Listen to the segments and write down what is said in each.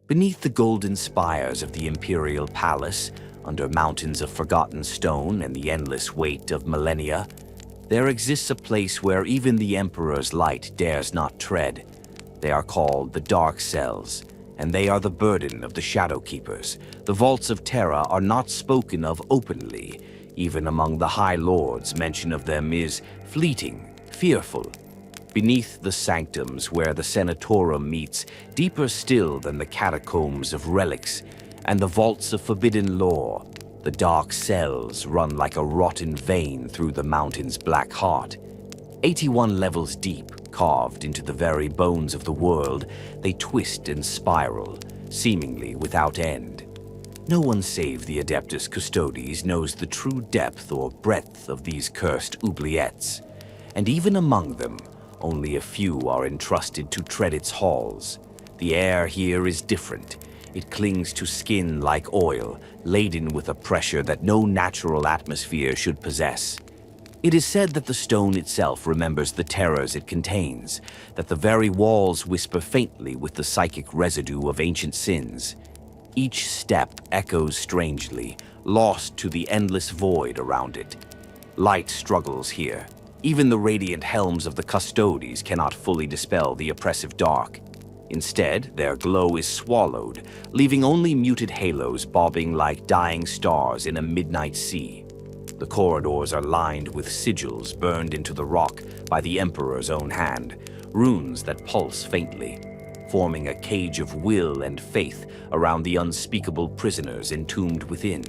Beneath the golden spires of the Imperial Palace, under mountains of forgotten stone and the endless weight of millennia, there exists a place where even the Emperor's light dares not tread. They are called the Dark Cells, and they are the burden of the Shadow Keepers. The vaults of Terra are not spoken of openly. Even among the High Lords, mention of them is fleeting, fearful. Beneath the sanctums where the Senatorum meets, deeper still than the catacombs of relics and the vaults of forbidden lore, the dark cells run like a rotten vein through the mountain's black heart. 81 levels deep, carved into the very bones of the world, they twist and spiral, seemingly without end. No one save the Adeptus Custodes knows the true depth or breadth of these cursed oubliettes, and even among them, only a few are entrusted to tread its halls. The air here is different. It clings to skin like oil, laden with a pressure that no natural atmosphere should possess. It is said that the stone itself remembers the terrors it contains, that the very walls whisper faintly with the psychic residue of ancient sins. Each step echoes strangely, lost to the endless void around it. Light struggles here. Even the radiant helms of the Custodians cannot fully dispel the oppressive dark. Instead, their glow is swallowed, leaving only muted halos bobbing like dying stars in a midnight sea. The corridors are lined with sigils burned into the rock by the Emperor's own hand, runes that pulse faintly, forming a cage of will and faith around the unspeakable prisoners entombed within.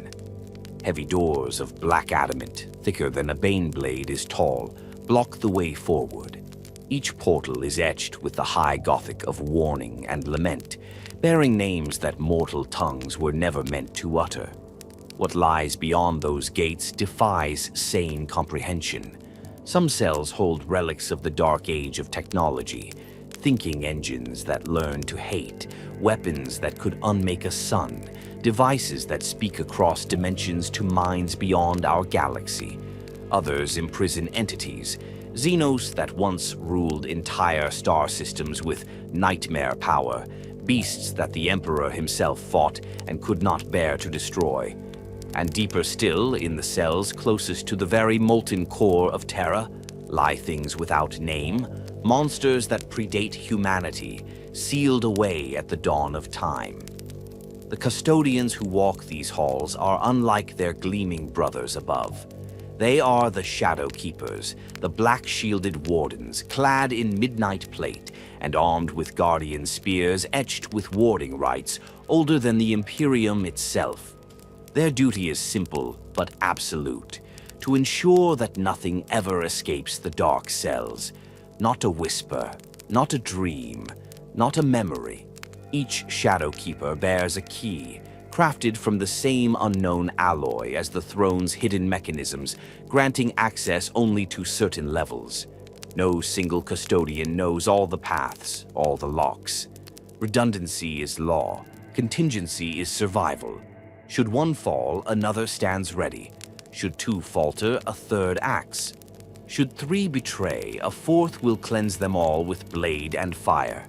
Heavy doors of black adamant, thicker than a bane blade is tall, block the way forward. Each portal is etched with the high Gothic of warning and lament, bearing names that mortal tongues were never meant to utter. What lies beyond those gates defies sane comprehension. Some cells hold relics of the dark age of technology, thinking engines that learn to hate, weapons that could unmake a sun, devices that speak across dimensions to minds beyond our galaxy. Others imprison entities, xenos that once ruled entire star systems with nightmare power, beasts that the Emperor himself fought and could not bear to destroy. And deeper still, in the cells closest to the very molten core of Terra, lie things without name, monsters that predate humanity, sealed away at the dawn of time. The custodians who walk these halls are unlike their gleaming brothers above. They are the Shadow Keepers, the black-shielded wardens, clad in midnight plate and armed with guardian spears etched with warding rites older than the Imperium itself. Their duty is simple but absolute, to ensure that nothing ever escapes the dark cells. Not a whisper, not a dream, not a memory. Each Shadow Keeper bears a key, crafted from the same unknown alloy as the throne's hidden mechanisms, granting access only to certain levels. No single custodian knows all the paths, all the locks. Redundancy is law. Contingency is survival. Should one fall, another stands ready. Should two falter, a third acts. Should three betray, a fourth will cleanse them all with blade and fire.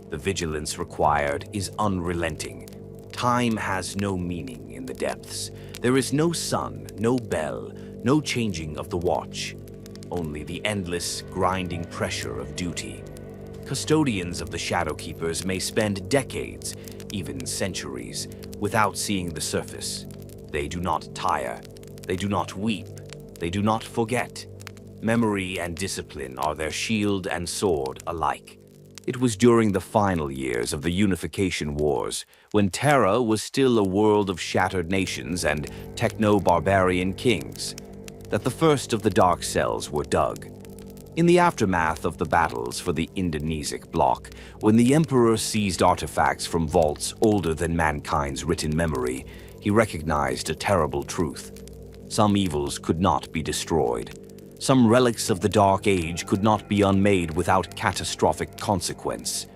The vigilance required is unrelenting. Time has no meaning in the depths. There is no sun, no bell, no changing of the watch. Only the endless, grinding pressure of duty. Custodians of the Shadow Keepers may spend decades, even centuries, without seeing the surface. They do not tire. They do not weep. They do not forget. Memory and discipline are their shield and sword alike. It was during the final years of the Unification Wars, when Terra was still a world of shattered nations and techno-barbarian kings, that the first of the Dark Cells were dug. In the aftermath of the battles for the Indonesic bloc, when the Emperor seized artifacts from vaults older than mankind's written memory, he recognized a terrible truth. Some evils could not be destroyed. Some relics of the Dark Age could not be unmade without catastrophic consequence.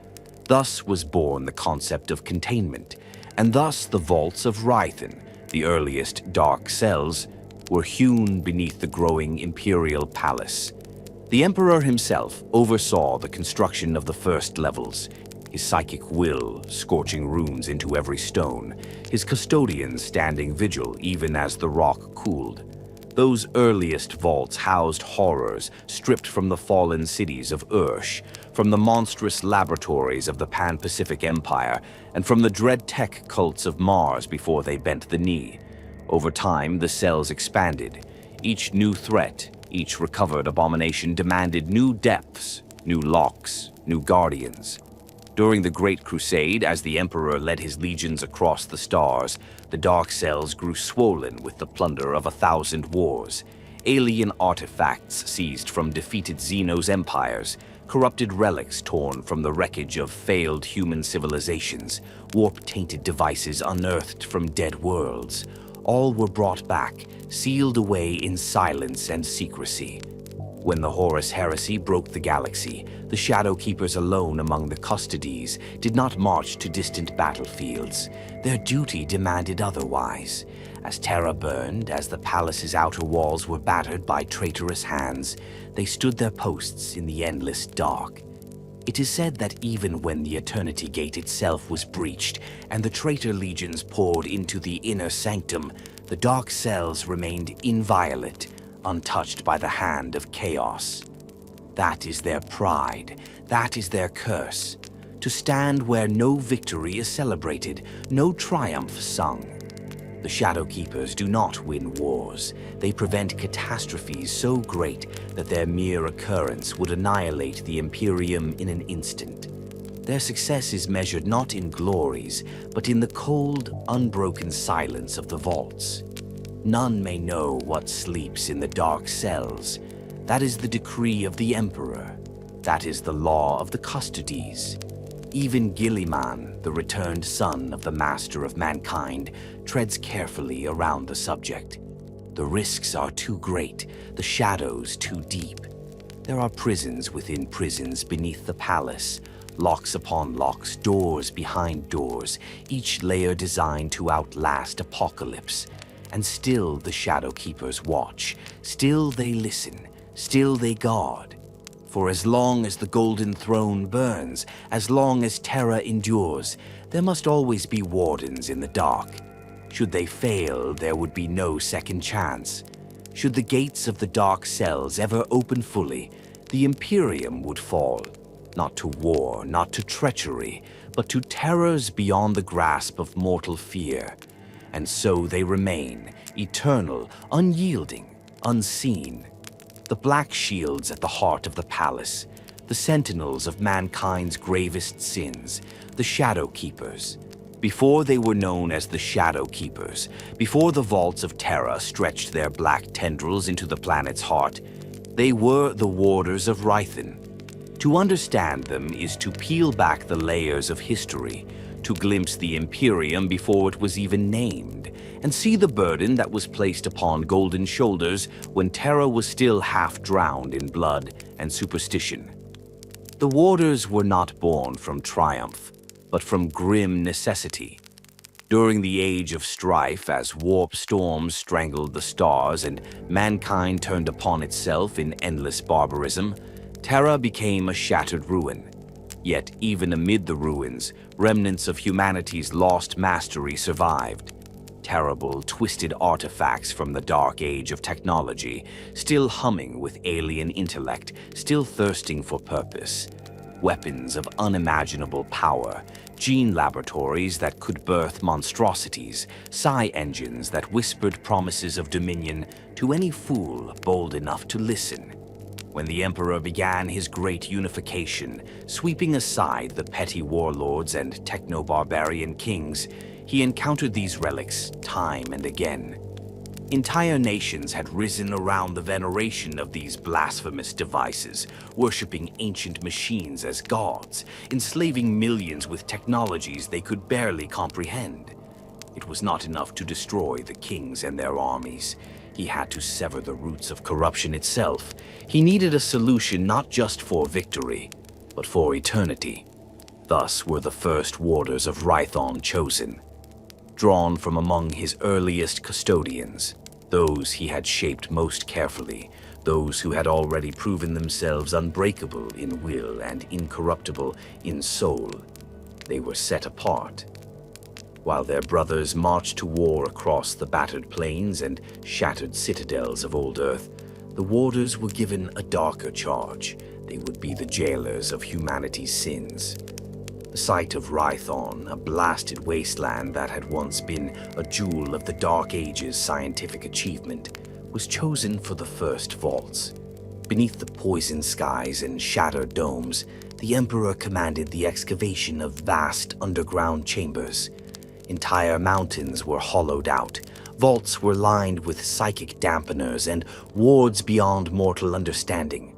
Thus was born the concept of containment, and thus the vaults of Rythan, the earliest Dark Cells, were hewn beneath the growing Imperial Palace. The Emperor himself oversaw the construction of the first levels. his psychic will scorching runes into every stone, his custodians standing vigil even as the rock cooled. Those earliest vaults housed horrors stripped from the fallen cities of Ursh, from the monstrous laboratories of the Pan-Pacific Empire, and from the dread tech cults of Mars before they bent the knee. Over time, the cells expanded. Each new threat, each recovered abomination demanded new depths, new locks, new guardians. During the Great Crusade, as the Emperor led his legions across the stars, the dark cells grew swollen with the plunder of 1,000 wars. Alien artifacts seized from defeated xenos empires, corrupted relics torn from the wreckage of failed human civilizations, warp-tainted devices unearthed from dead worlds. All were brought back, sealed away in silence and secrecy. When the Horus heresy broke the galaxy, the Shadow Keepers alone among the Custodes did not march to distant battlefields. Their duty demanded otherwise. As Terra burned, as the palace's outer walls were battered by traitorous hands, they stood their posts in the endless dark. It is said that even when the Eternity Gate itself was breached and the traitor legions poured into the inner sanctum, the dark cells remained inviolate, untouched by the hand of chaos. That is their pride, that is their curse, to stand where no victory is celebrated, no triumph sung. The Shadow Keepers do not win wars. They prevent catastrophes so great that their mere occurrence would annihilate the Imperium in an instant. Their success is measured not in glories, but in the cold, unbroken silence of the vaults. None may know what sleeps in the dark cells. That is the decree of the Emperor. That is the law of the Custodes. Even Gilliman, the returned son of the Master of Mankind, treads carefully around the subject. The risks are too great, the shadows too deep. There are prisons within prisons beneath the palace, locks upon locks, doors behind doors, each layer designed to outlast apocalypse. And still the Shadow Keepers watch, still they listen, still they guard. For as long as the Golden Throne burns, as long as Terra endures, there must always be wardens in the dark. Should they fail, there would be no second chance. Should the gates of the dark cells ever open fully, the Imperium would fall, not to war, not to treachery, but to terrors beyond the grasp of mortal fear. And so they remain, eternal, unyielding, unseen. The black shields at the heart of the palace, the sentinels of mankind's gravest sins, the Shadow Keepers. Before they were known as the Shadow Keepers, before the vaults of Terra stretched their black tendrils into the planet's heart, they were the warders of Rythan. To understand them is to peel back the layers of history, to glimpse the Imperium before it was even named, and see the burden that was placed upon golden shoulders when Terra was still half drowned in blood and superstition. The warders were not born from triumph, but from grim necessity. During the age of strife, as warp storms strangled the stars and mankind turned upon itself in endless barbarism, Terra became a shattered ruin. Yet even amid the ruins, remnants of humanity's lost mastery survived. Terrible, twisted artifacts from the dark age of technology, still humming with alien intellect, still thirsting for purpose. Weapons of unimaginable power, gene laboratories that could birth monstrosities, psi engines that whispered promises of dominion to any fool bold enough to listen. When the Emperor began his great unification, sweeping aside the petty warlords and techno-barbarian kings, he encountered these relics time and again. Entire nations had risen around the veneration of these blasphemous devices, worshipping ancient machines as gods, enslaving millions with technologies they could barely comprehend. It was not enough to destroy the kings and their armies. He had to sever the roots of corruption itself. He needed a solution not just for victory, but for eternity. Thus were the first warders of Rython chosen. Drawn from among his earliest custodians, those he had shaped most carefully, those who had already proven themselves unbreakable in will and incorruptible in soul. they were set apart. While their brothers marched to war across the battered plains and shattered citadels of old Earth, the warders were given a darker charge. They would be the jailers of humanity's sins. The site of Rython, a blasted wasteland that had once been a jewel of the Dark Ages' scientific achievement, was chosen for the first vaults. Beneath the poisoned skies and shattered domes, the Emperor commanded the excavation of vast underground chambers. Entire mountains were hollowed out. Vaults were lined with psychic dampeners and wards beyond mortal understanding.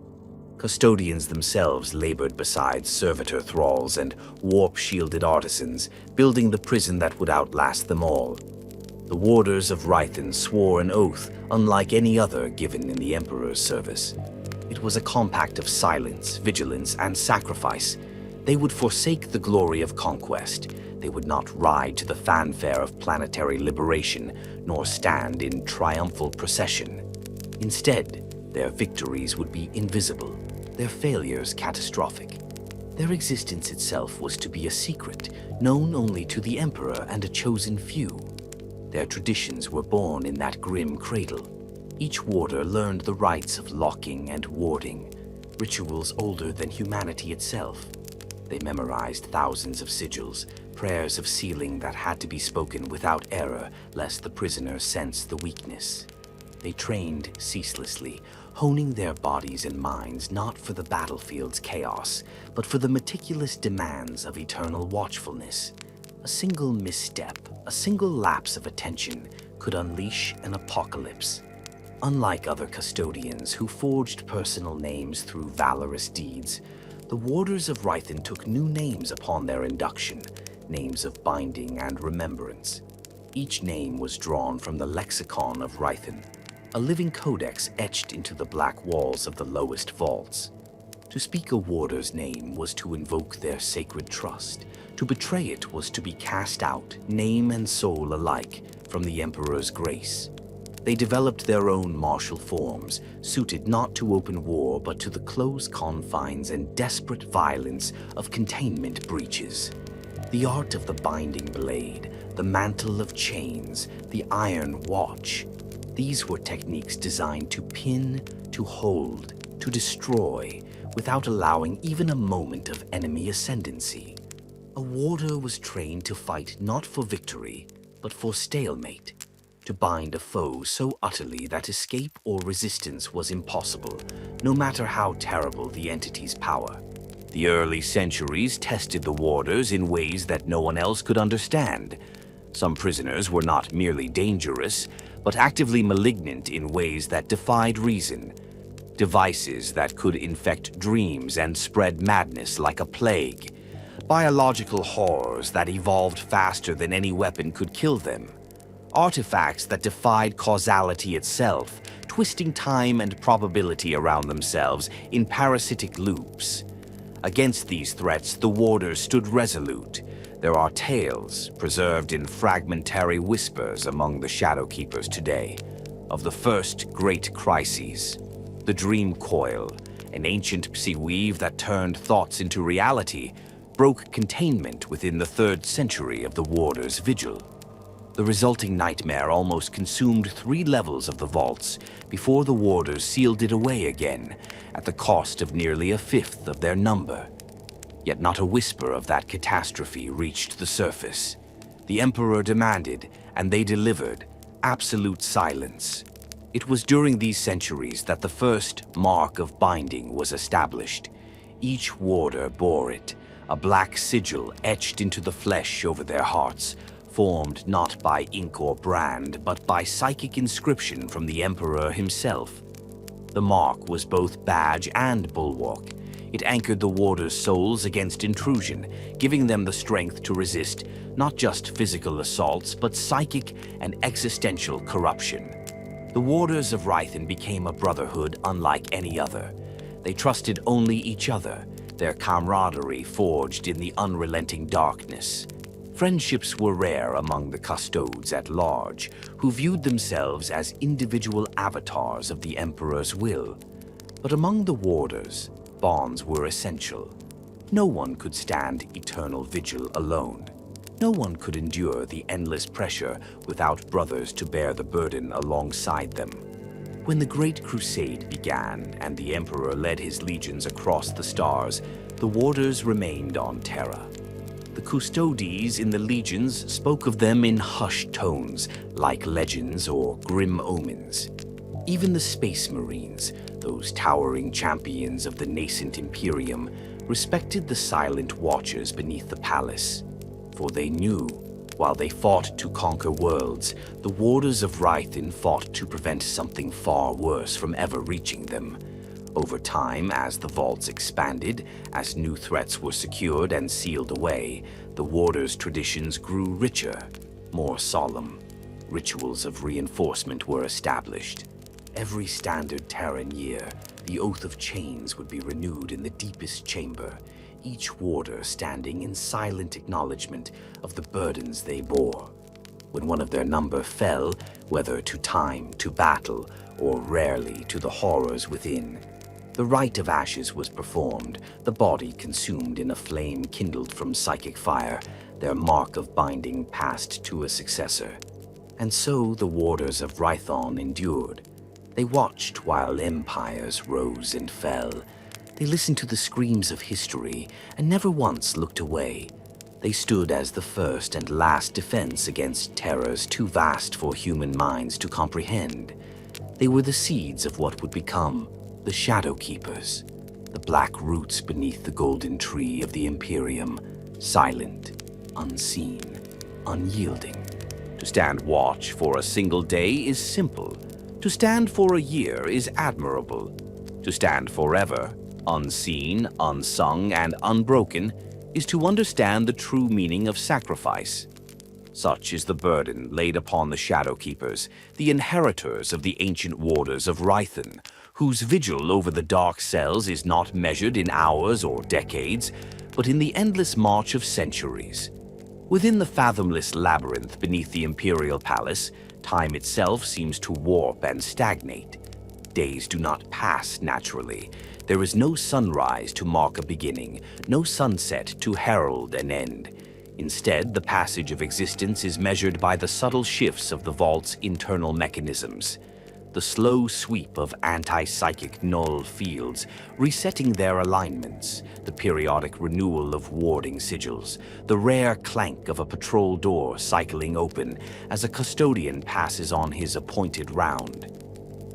Custodians themselves labored beside servitor thralls and warp-shielded artisans, building the prison that would outlast them all. The warders of Rython swore an oath unlike any other given in the Emperor's service. It was a compact of silence, vigilance, and sacrifice. They would forsake the glory of conquest. They would not ride to the fanfare of planetary liberation, nor stand in triumphal procession. Instead, their victories would be invisible, their failures catastrophic. Their existence itself was to be a secret, known only to the Emperor and a chosen few. Their traditions were born in that grim cradle. Each warder learned the rites of locking and warding, rituals older than humanity itself. They memorized thousands of sigils, prayers of sealing that had to be spoken without error, lest the prisoner sense the weakness. They trained ceaselessly, honing their bodies and minds not for the battlefield's chaos, but for the meticulous demands of eternal watchfulness. A single misstep, a single lapse of attention could unleash an apocalypse. Unlike other custodians who forged personal names through valorous deeds, the warders of Rython took new names upon their induction, names of binding and remembrance. Each name was drawn from the lexicon of Rython, a living codex etched into the black walls of the lowest vaults. To speak a warder's name was to invoke their sacred trust. To betray it was to be cast out, name and soul alike, from the Emperor's grace. They developed their own martial forms, suited not to open war but to the close confines and desperate violence of containment breaches. The art of the binding blade, the mantle of chains, the iron watch. These were techniques designed to pin, to hold, to destroy, without allowing even a moment of enemy ascendancy. A warder was trained to fight not for victory, but for stalemate, to bind a foe so utterly that escape or resistance was impossible, no matter how terrible the entity's power. The early centuries tested the warders in ways that no one else could understand. Some prisoners were not merely dangerous, but actively malignant in ways that defied reason. Devices that could infect dreams and spread madness like a plague. Biological horrors that evolved faster than any weapon could kill them. Artifacts that defied causality itself, twisting time and probability around themselves in parasitic loops. Against these threats, the warders stood resolute. There are tales, preserved in fragmentary whispers among the Shadowkeepers today, of the first great crises. The Dream Coil, an ancient psi-weave that turned thoughts into reality, broke containment within the 3rd century of the Warder's vigil. The resulting nightmare almost consumed 3 levels of the vaults before the Warders sealed it away again, at the cost of nearly 1/5 of their number. Yet not a whisper of that catastrophe reached the surface. The Emperor demanded, and they delivered, absolute silence. It was during these centuries that the first mark of binding was established. Each warder bore it, a black sigil etched into the flesh over their hearts, formed not by ink or brand, but by psychic inscription from the Emperor himself. The mark was both badge and bulwark. It anchored the warders' souls against intrusion, giving them the strength to resist not just physical assaults, but psychic and existential corruption. The warders of Rython became a brotherhood unlike any other. They trusted only each other, their camaraderie forged in the unrelenting darkness. Friendships were rare among the Custodes at large, who viewed themselves as individual avatars of the Emperor's will. But among the warders, bonds were essential. No one could stand eternal vigil alone. No one could endure the endless pressure without brothers to bear the burden alongside them. When the Great Crusade began and the Emperor led his legions across the stars, the warders remained on Terra. The Custodes in the legions spoke of them in hushed tones, like legends or grim omens. Even the Space Marines, those towering champions of the nascent Imperium, respected the silent watchers beneath the palace. For they knew, while they fought to conquer worlds, the warders of Rythan fought to prevent something far worse from ever reaching them. Over time, as the vaults expanded, as new threats were secured and sealed away, the warders' traditions grew richer, more solemn. Rituals of reinforcement were established. Every standard Terran year, the Oath of Chains would be renewed in the deepest chamber, each warder standing in silent acknowledgement of the burdens they bore. When one of their number fell, whether to time, to battle, or rarely to the horrors within, the rite of ashes was performed, the body consumed in a flame kindled from psychic fire, their mark of binding passed to a successor. And so the warders of Rython endured. They watched while empires rose and fell. They listened to the screams of history and never once looked away. They stood as the first and last defense against terrors too vast for human minds to comprehend. They were the seeds of what would become the Shadow Keepers, the black roots beneath the golden tree of the Imperium, silent, unseen, unyielding. To stand watch for a single day is simple. To stand for a year is admirable. To stand forever, unseen, unsung, and unbroken, is to understand the true meaning of sacrifice. Such is the burden laid upon the Shadow Keepers, the inheritors of the ancient warders of Rythan, whose vigil over the dark cells is not measured in hours or decades, but in the endless march of centuries. Within the fathomless labyrinth beneath the Imperial Palace, time itself seems to warp and stagnate. Days do not pass naturally. There is no sunrise to mark a beginning, no sunset to herald an end. Instead, the passage of existence is measured by the subtle shifts of the vault's internal mechanisms. The slow sweep of anti-psychic null fields, resetting their alignments, the periodic renewal of warding sigils, the rare clank of a patrol door cycling open as a custodian passes on his appointed round.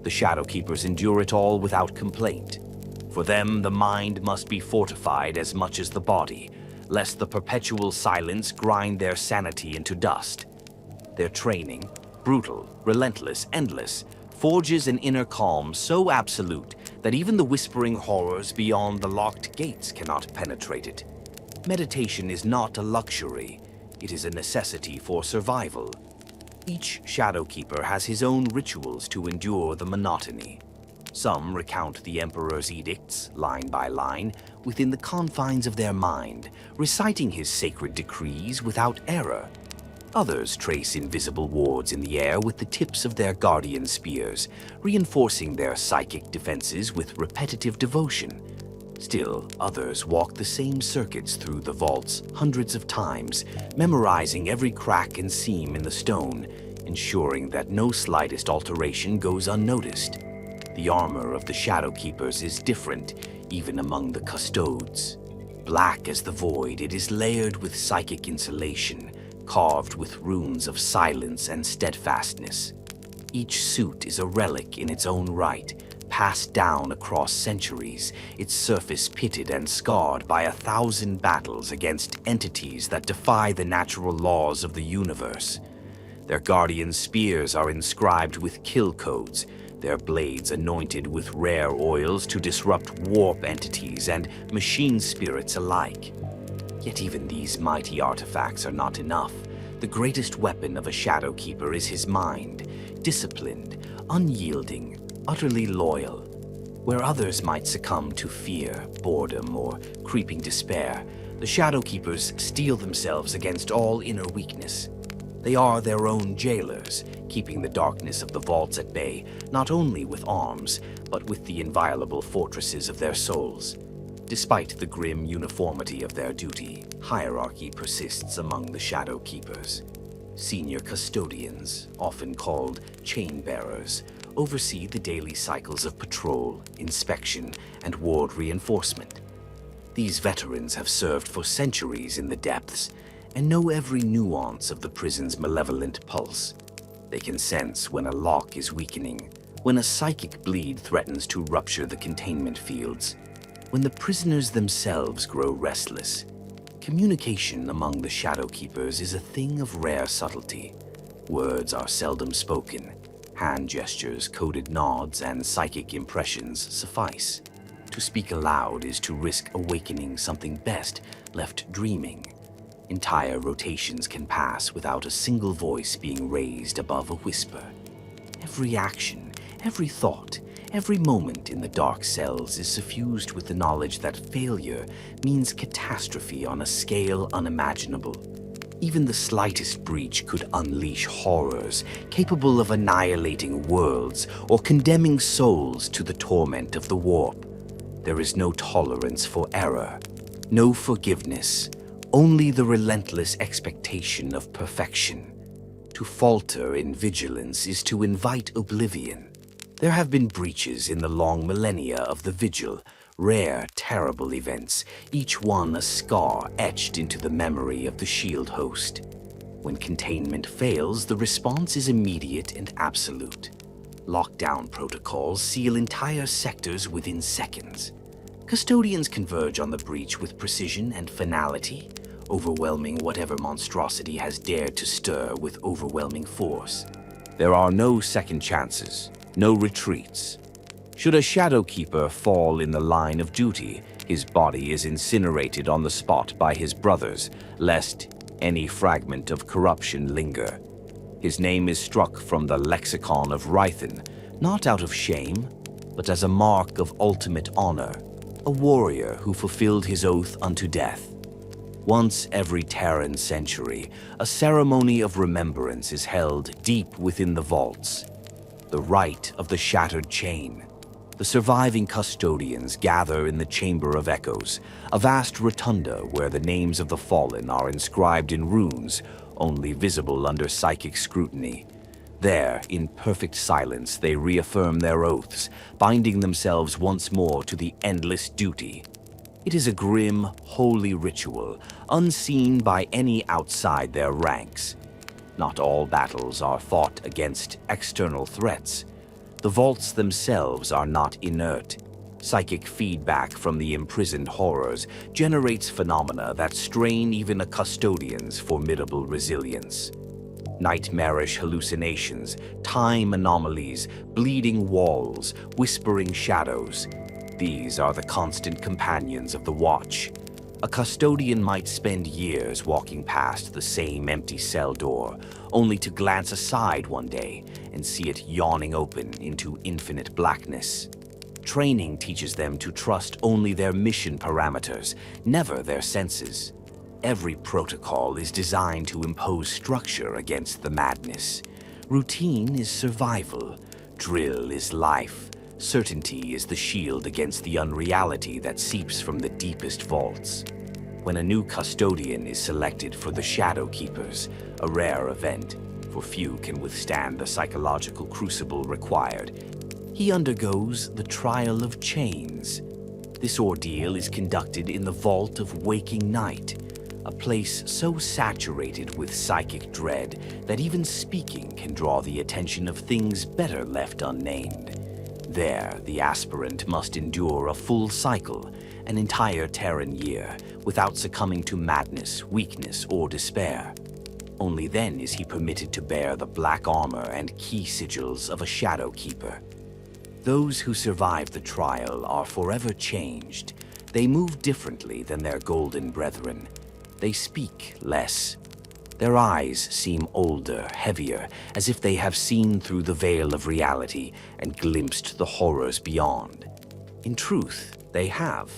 The Shadow Keepers endure it all without complaint. For them, the mind must be fortified as much as the body, lest the perpetual silence grind their sanity into dust. Their training, brutal, relentless, endless, forges an inner calm so absolute that even the whispering horrors beyond the locked gates cannot penetrate it. Meditation is not a luxury, it is a necessity for survival. Each Shadow Keeper has his own rituals to endure the monotony. Some recount the Emperor's edicts, line by line, within the confines of their mind, reciting his sacred decrees without error. Others trace invisible wards in the air with the tips of their guardian spears, reinforcing their psychic defenses with repetitive devotion. Still, others walk the same circuits through the vaults hundreds of times, memorizing every crack and seam in the stone, ensuring that no slightest alteration goes unnoticed. The armor of the Shadow Keepers is different, even among the Custodes. Black as the void, it is layered with psychic insulation, carved with runes of silence and steadfastness. Each suit is a relic in its own right, passed down across centuries, its surface pitted and scarred by 1,000 battles against entities that defy the natural laws of the universe. Their guardian spears are inscribed with kill codes, their blades anointed with rare oils to disrupt warp entities and machine spirits alike. Yet even these mighty artifacts are not enough. The greatest weapon of a Shadow Keeper is his mind, disciplined, unyielding, utterly loyal. Where others might succumb to fear, boredom, or creeping despair, the Shadow Keepers steel themselves against all inner weakness. They are their own jailers, keeping the darkness of the vaults at bay, not only with arms, but with the inviolable fortresses of their souls. Despite the grim uniformity of their duty, hierarchy persists among the Shadow Keepers. Senior Custodians, often called chain bearers, oversee the daily cycles of patrol, inspection, and ward reinforcement. These veterans have served for centuries in the depths and know every nuance of the prison's malevolent pulse. They can sense when a lock is weakening, when a psychic bleed threatens to rupture the containment fields, when the prisoners themselves grow restless. Communication among the Shadow Keepers is a thing of rare subtlety. Words are seldom spoken. Hand gestures, coded nods, and psychic impressions suffice. To speak aloud is to risk awakening something best left dreaming. Entire rotations can pass without a single voice being raised above a whisper. Every action, every thought, every moment in the dark cells is suffused with the knowledge that failure means catastrophe on a scale unimaginable. Even the slightest breach could unleash horrors capable of annihilating worlds or condemning souls to the torment of the warp. There is no tolerance for error, no forgiveness, only the relentless expectation of perfection. To falter in vigilance is to invite oblivion. There have been breaches in the long millennia of the Vigil, rare, terrible events, each one a scar etched into the memory of the shield host. When containment fails, the response is immediate and absolute. Lockdown protocols seal entire sectors within seconds. Custodians converge on the breach with precision and finality, overwhelming whatever monstrosity has dared to stir with overwhelming force. There are no second chances, no retreats. Should a Shadow Keeper fall in the line of duty, his body is incinerated on the spot by his brothers, lest any fragment of corruption linger. His name is struck from the lexicon of Rythan, not out of shame, but as a mark of ultimate honor, a warrior who fulfilled his oath unto death. Once every Terran century, a ceremony of remembrance is held deep within the vaults. The rite of the shattered chain. The surviving Custodians gather in the Chamber of Echoes, a vast rotunda where the names of the fallen are inscribed in runes, only visible under psychic scrutiny. There, in perfect silence, they reaffirm their oaths, binding themselves once more to the endless duty. It is a grim, holy ritual, unseen by any outside their ranks. Not all battles are fought against external threats. The vaults themselves are not inert. Psychic feedback from the imprisoned horrors generates phenomena that strain even a Custodian's formidable resilience. Nightmarish hallucinations, time anomalies, bleeding walls, whispering shadows. These are the constant companions of the Watch. A Custodian might spend years walking past the same empty cell door, only to glance aside one day and see it yawning open into infinite blackness. Training teaches them to trust only their mission parameters, never their senses. Every protocol is designed to impose structure against the madness. Routine is survival. Drill is life. Certainty is the shield against the unreality that seeps from the deepest vaults. When a new Custodian is selected for the Shadow Keepers, a rare event, for few can withstand the psychological crucible required, he undergoes the trial of chains. This ordeal is conducted in the vault of waking night, a place so saturated with psychic dread that even speaking can draw the attention of things better left unnamed. There, the aspirant must endure a full cycle, an entire Terran year, without succumbing to madness, weakness, or despair. Only then is he permitted to bear the black armor and key sigils of a Shadow Keeper. Those who survive the trial are forever changed. They move differently than their golden brethren. They speak less. Their eyes seem older, heavier, as if they have seen through the veil of reality and glimpsed the horrors beyond. In truth, they have,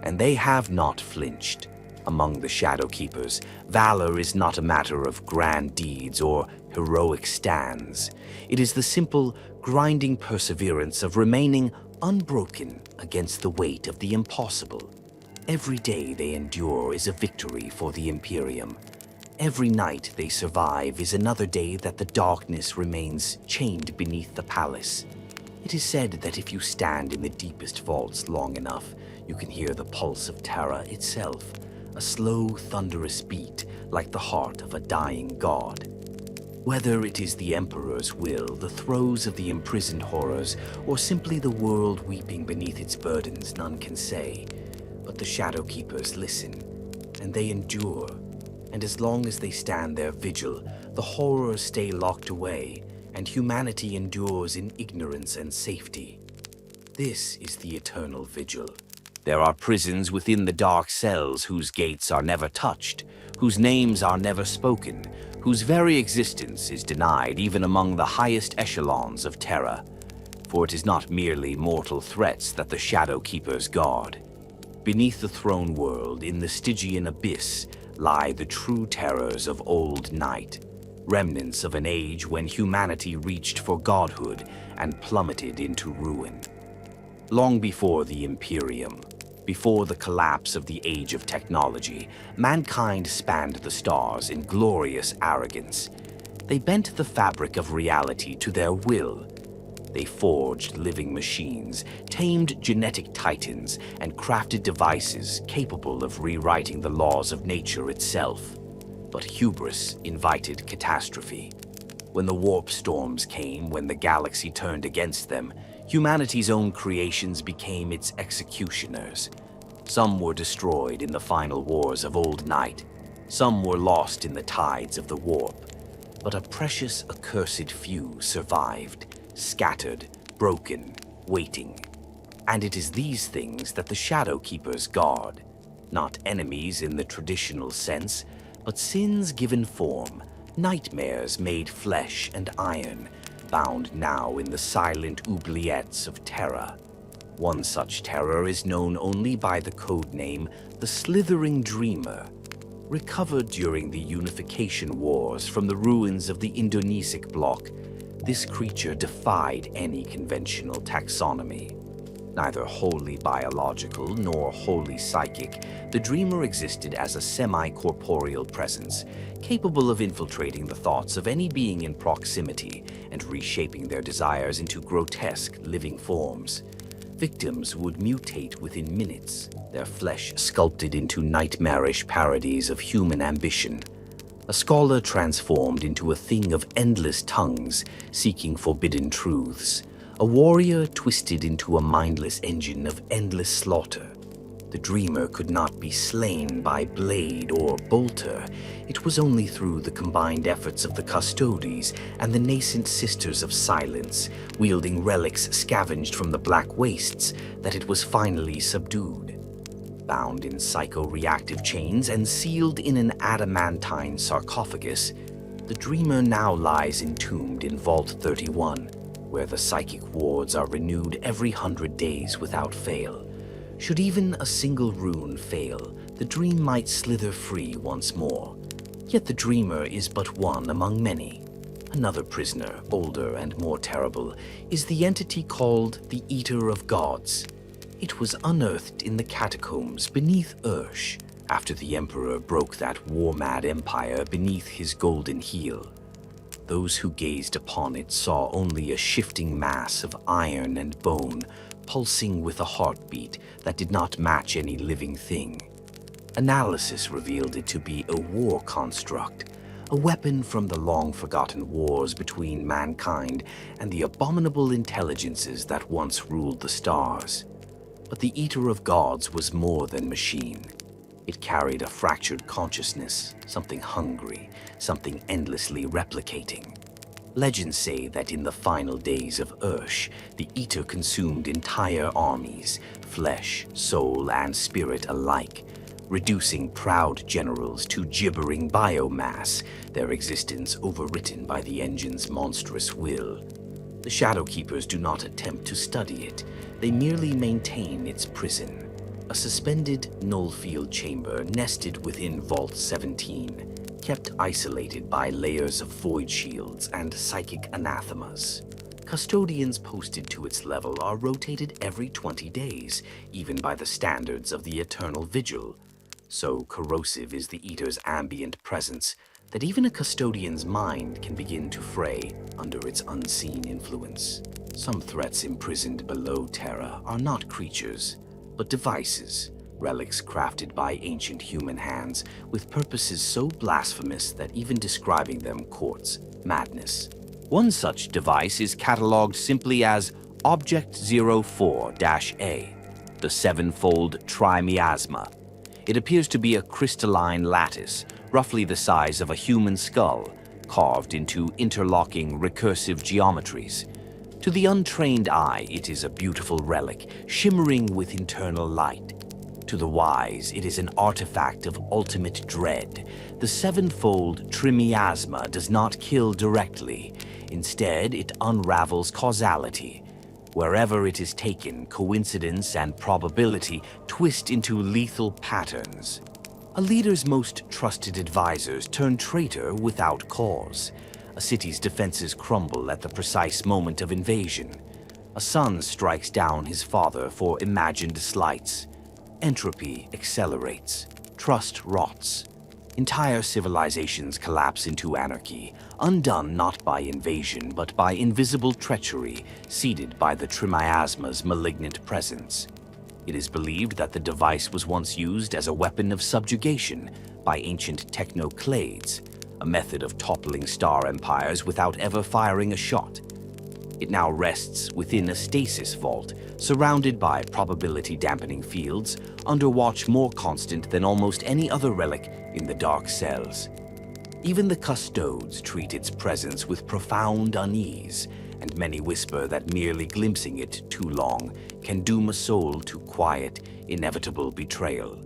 and they have not flinched. Among the Shadow Keepers, valor is not a matter of grand deeds or heroic stands. It is the simple, grinding perseverance of remaining unbroken against the weight of the impossible. Every day they endure is a victory for the Imperium. Every night they survive is another day that the darkness remains chained beneath the palace. It is said that if you stand in the deepest vaults long enough, you can hear the pulse of Terra itself, a slow, thunderous beat like the heart of a dying god. Whether it is the Emperor's will, the throes of the imprisoned horrors, or simply the world weeping beneath its burdens, none can say. But the Shadow Keepers listen, and they endure. And as long as they stand their vigil, the horrors stay locked away, and humanity endures in ignorance and safety. This is the eternal vigil. There are prisons within the dark cells whose gates are never touched, whose names are never spoken, whose very existence is denied even among the highest echelons of Terra. For it is not merely mortal threats that the Shadow Keepers guard. Beneath the throne world, in the Stygian abyss, lie the true terrors of old night, remnants of an age when humanity reached for godhood and plummeted into ruin. Long before the Imperium, before the collapse of the age of technology, mankind spanned the stars in glorious arrogance. They bent the fabric of reality to their will. They forged living machines, tamed genetic titans, and crafted devices capable of rewriting the laws of nature itself. But hubris invited catastrophe. When the warp storms came, when the galaxy turned against them, humanity's own creations became its executioners. Some were destroyed in the final wars of old night. Some were lost in the tides of the warp. But a precious, accursed few survived, scattered, broken, waiting. And it is these things that the Shadow Keepers guard. Not enemies in the traditional sense, but sins given form, nightmares made flesh and iron, bound now in the silent oubliettes of Terra. One such terror is known only by the codename the Slithering Dreamer. Recovered during the Unification Wars from the ruins of the Indonesic bloc, this creature defied any conventional taxonomy. Neither wholly biological nor wholly psychic, the Dreamer existed as a semi-corporeal presence, capable of infiltrating the thoughts of any being in proximity and reshaping their desires into grotesque living forms. Victims would mutate within minutes, their flesh sculpted into nightmarish parodies of human ambition. A scholar transformed into a thing of endless tongues, seeking forbidden truths. A warrior twisted into a mindless engine of endless slaughter. The Dreamer could not be slain by blade or bolter. It was only through the combined efforts of the Custodians and the nascent Sisters of Silence, wielding relics scavenged from the Black Wastes, that it was finally subdued. Bound in psycho-reactive chains and sealed in an adamantine sarcophagus, the Dreamer now lies entombed in Vault 31, where the psychic wards are renewed every 100 days without fail. Should even a single rune fail, the dream might slither free once more. Yet the Dreamer is but one among many. Another prisoner, older and more terrible, is the entity called the Eater of Gods. It was unearthed in the catacombs beneath Ursh, after the Emperor broke that war-mad empire beneath his golden heel. Those who gazed upon it saw only a shifting mass of iron and bone, pulsing with a heartbeat that did not match any living thing. Analysis revealed it to be a war construct, a weapon from the long-forgotten wars between mankind and the abominable intelligences that once ruled the stars. But the Eater of Gods was more than machine. It carried a fractured consciousness, something hungry, something endlessly replicating. Legends say that in the final days of Ursh, the Eater consumed entire armies, flesh, soul, and spirit alike, reducing proud generals to gibbering biomass, their existence overwritten by the engine's monstrous will. The Shadow Keepers do not attempt to study it, they merely maintain its prison. A suspended nullfield chamber nested within Vault 17, kept isolated by layers of void shields and psychic anathemas. Custodians posted to its level are rotated every 20 days, even by the standards of the Eternal Vigil. So corrosive is the Eater's ambient presence that even a custodian's mind can begin to fray under its unseen influence. Some threats imprisoned below Terra are not creatures, but devices, relics crafted by ancient human hands with purposes so blasphemous that even describing them courts madness. One such device is catalogued simply as Object 04-A, the sevenfold Trimiasma. It appears to be a crystalline lattice, roughly the size of a human skull, carved into interlocking recursive geometries. To the untrained eye, it is a beautiful relic, shimmering with internal light. To the wise, it is an artifact of ultimate dread. The sevenfold Trimiasma does not kill directly. Instead, it unravels causality. Wherever it is taken, coincidence and probability twist into lethal patterns. A leader's most trusted advisors turn traitor without cause. A city's defenses crumble at the precise moment of invasion. A son strikes down his father for imagined slights. Entropy accelerates. Trust rots. Entire civilizations collapse into anarchy, undone not by invasion but by invisible treachery seeded by the Trimiasma's malignant presence. It is believed that the device was once used as a weapon of subjugation by ancient technoclades, a method of toppling star empires without ever firing a shot. It now rests within a stasis vault, surrounded by probability-dampening fields, under watch more constant than almost any other relic in the dark cells. Even the Custodes treat its presence with profound unease, and many whisper that merely glimpsing it too long can doom a soul to quiet, inevitable betrayal.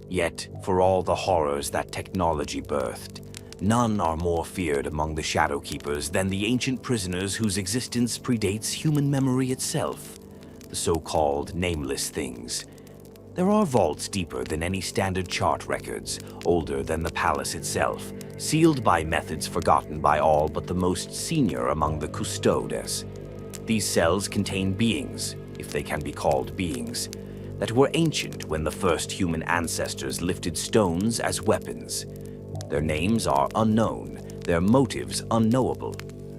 Yet, for all the horrors that technology birthed, none are more feared among the Shadowkeepers than the ancient prisoners whose existence predates human memory itself, the so-called nameless things. There are vaults deeper than any standard chart records, older than the palace itself, sealed by methods forgotten by all but the most senior among the Custodes. These cells contain beings, if they can be called beings, that were ancient when the first human ancestors lifted stones as weapons. Their names are unknown, their motives unknowable.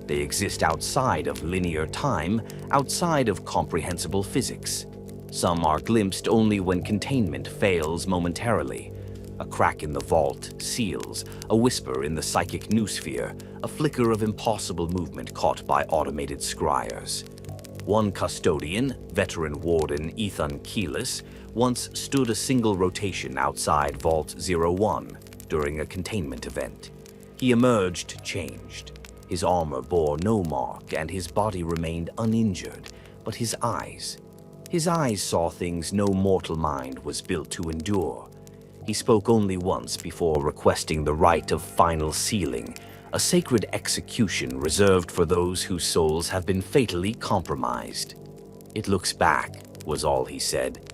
They exist outside of linear time, outside of comprehensible physics. Some are glimpsed only when containment fails momentarily. A crack in the vault seals, a whisper in the psychic noosphere, a flicker of impossible movement caught by automated scryers. One custodian, veteran warden Ethan Keyless, once stood a single rotation outside Vault 01 during a containment event. He emerged changed. His armor bore no mark and his body remained uninjured, but his eyes saw things no mortal mind was built to endure. He spoke only once before requesting the right of final sealing, a sacred execution reserved for those whose souls have been fatally compromised. "It looks back," was all he said.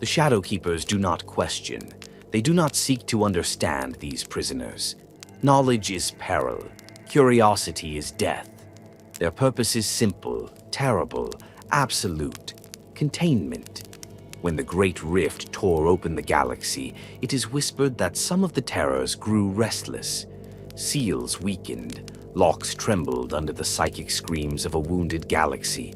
The Shadowkeepers do not question. They do not seek to understand these prisoners. Knowledge is peril. Curiosity is death. Their purpose is simple, terrible, absolute: containment. When the Great Rift tore open the galaxy, it is whispered that some of the terrors grew restless. Seals weakened, locks trembled under the psychic screams of a wounded galaxy.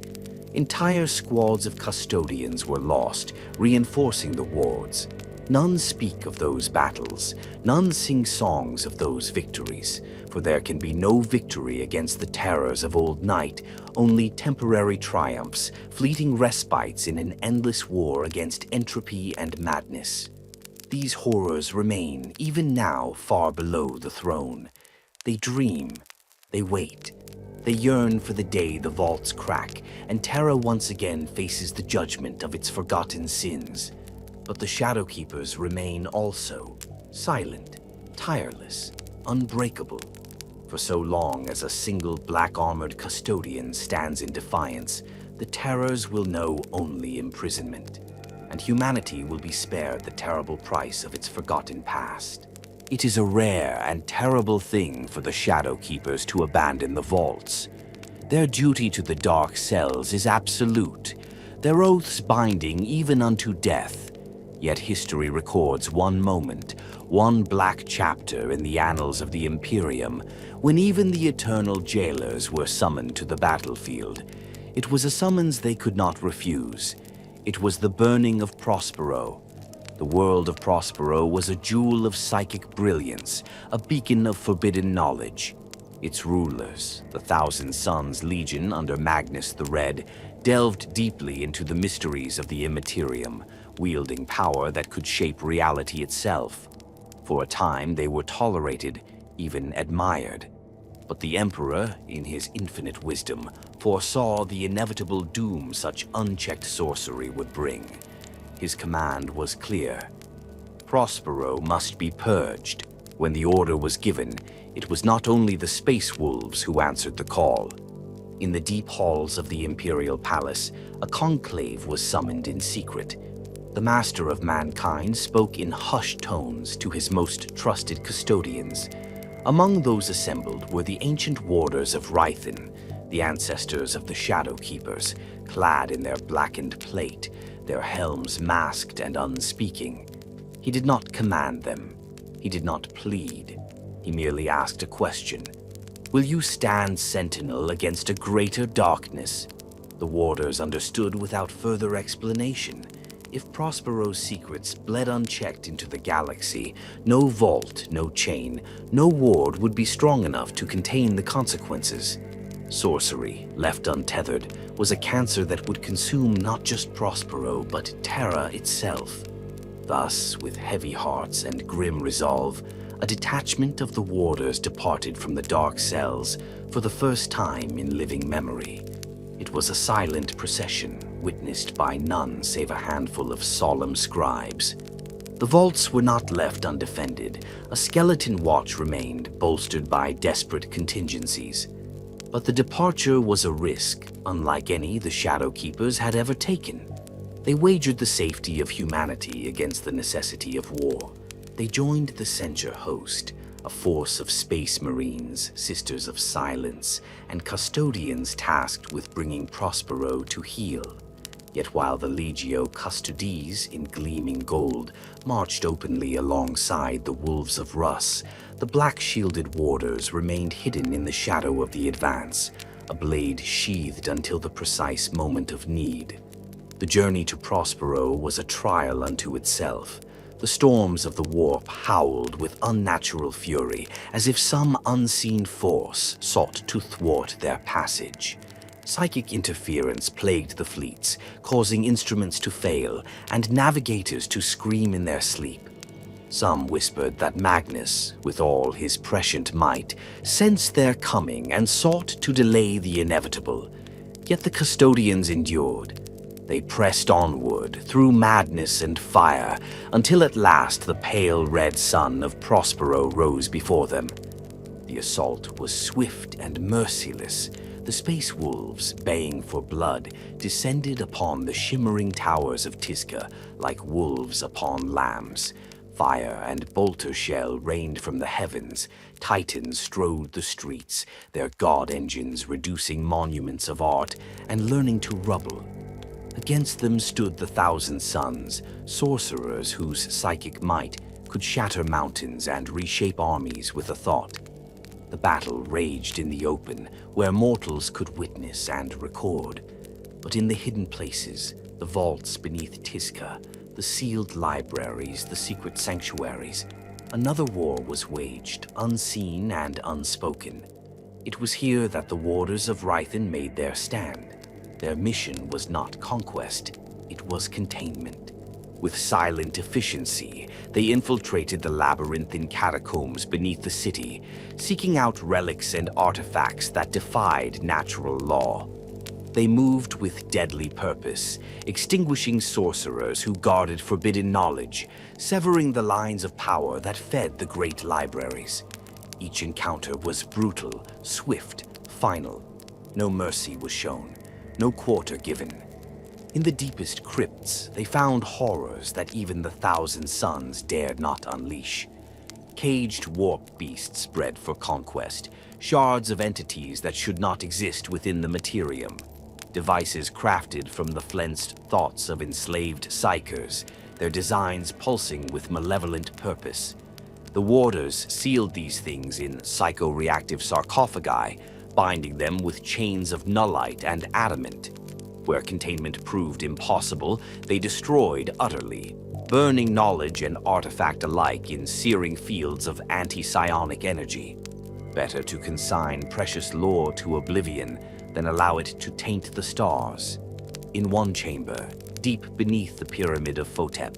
Entire squads of custodians were lost, reinforcing the wards. None speak of those battles, none sing songs of those victories, for there can be no victory against the terrors of old night, only temporary triumphs, fleeting respites in an endless war against entropy and madness. These horrors remain, even now, far below the throne. They dream, they wait, they yearn for the day the vaults crack, and Terra once again faces the judgment of its forgotten sins. But the Shadowkeepers remain also, silent, tireless, unbreakable. For so long as a single black-armored custodian stands in defiance, the terrors will know only imprisonment, and humanity will be spared the terrible price of its forgotten past. It is a rare and terrible thing for the Shadowkeepers to abandon the vaults. Their duty to the dark cells is absolute, their oaths binding even unto death. Yet history records one moment, one black chapter in the annals of the Imperium, when even the eternal jailers were summoned to the battlefield. It was a summons they could not refuse. It was the burning of Prospero. The world of Prospero was a jewel of psychic brilliance, a beacon of forbidden knowledge. Its rulers, the Thousand Suns Legion under Magnus the Red, delved deeply into the mysteries of the Immaterium, wielding power that could shape reality itself. For a time they were tolerated, even admired. But the Emperor, in his infinite wisdom, foresaw the inevitable doom such unchecked sorcery would bring. His command was clear. Prospero must be purged. When the order was given, it was not only the space wolves who answered the call. In the deep halls of the Imperial Palace, a conclave was summoned in secret. The master of mankind spoke in hushed tones to his most trusted custodians. Among those assembled were the ancient warders of Rythen, the ancestors of the Shadow Keepers, clad in their blackened plate, their helms masked and unspeaking. He did not command them. He did not plead. He merely asked a question. Will you stand sentinel against a greater darkness? The warders understood without further explanation. If Prospero's secrets bled unchecked into the galaxy, no vault, no chain, no ward would be strong enough to contain the consequences. Sorcery, left untethered, was a cancer that would consume not just Prospero, but Terra itself. Thus, with heavy hearts and grim resolve, a detachment of the warders departed from the dark cells for the first time in living memory. It was a silent procession, witnessed by none save a handful of solemn scribes. The vaults were not left undefended. A skeleton watch remained, bolstered by desperate contingencies. But the departure was a risk, unlike any the Shadow Keepers had ever taken. They wagered the safety of humanity against the necessity of war. They joined the censure host, a force of space marines, sisters of silence, and custodians tasked with bringing Prospero to heel. Yet while the Legio Custodes, in gleaming gold, marched openly alongside the wolves of Russ, the black-shielded warders remained hidden in the shadow of the advance, a blade sheathed until the precise moment of need. The journey to Prospero was a trial unto itself. The storms of the warp howled with unnatural fury, as if some unseen force sought to thwart their passage. Psychic interference plagued the fleets, causing instruments to fail and navigators to scream in their sleep. Some whispered that Magnus, with all his prescient might, sensed their coming and sought to delay the inevitable. Yet the custodians endured. They pressed onward through madness and fire until at last the pale red sun of Prospero rose before them. The assault was swift and merciless. The space wolves, baying for blood, descended upon the shimmering towers of Tisca like wolves upon lambs. Fire and bolter shell rained from the heavens. Titans strode the streets, their god engines reducing monuments of art and learning to rubble. Against them stood the Thousand Suns, sorcerers whose psychic might could shatter mountains and reshape armies with a thought. The battle raged in the open, where mortals could witness and record. But in the hidden places, the vaults beneath Tisca, the sealed libraries, the secret sanctuaries, another war was waged, unseen and unspoken. It was here that the warders of Rythen made their stand. Their mission was not conquest, it was containment. With silent efficiency, they infiltrated the labyrinthine catacombs beneath the city, seeking out relics and artifacts that defied natural law. They moved with deadly purpose, extinguishing sorcerers who guarded forbidden knowledge, severing the lines of power that fed the great libraries. Each encounter was brutal, swift, final. No mercy was shown, no quarter given. In the deepest crypts, they found horrors that even the Thousand Suns dared not unleash. caged warp beasts bred for conquest, shards of entities that should not exist within the Materium, devices crafted from the flensed thoughts of enslaved psychers, their designs pulsing with malevolent purpose. The warders sealed these things in psycho-reactive sarcophagi, binding them with chains of nullite and adamant. Where containment proved impossible, they destroyed utterly, burning knowledge and artifact alike in searing fields of anti-psionic energy. Better to consign precious lore to oblivion than allow it to taint the stars. In one chamber, deep beneath the pyramid of Photep,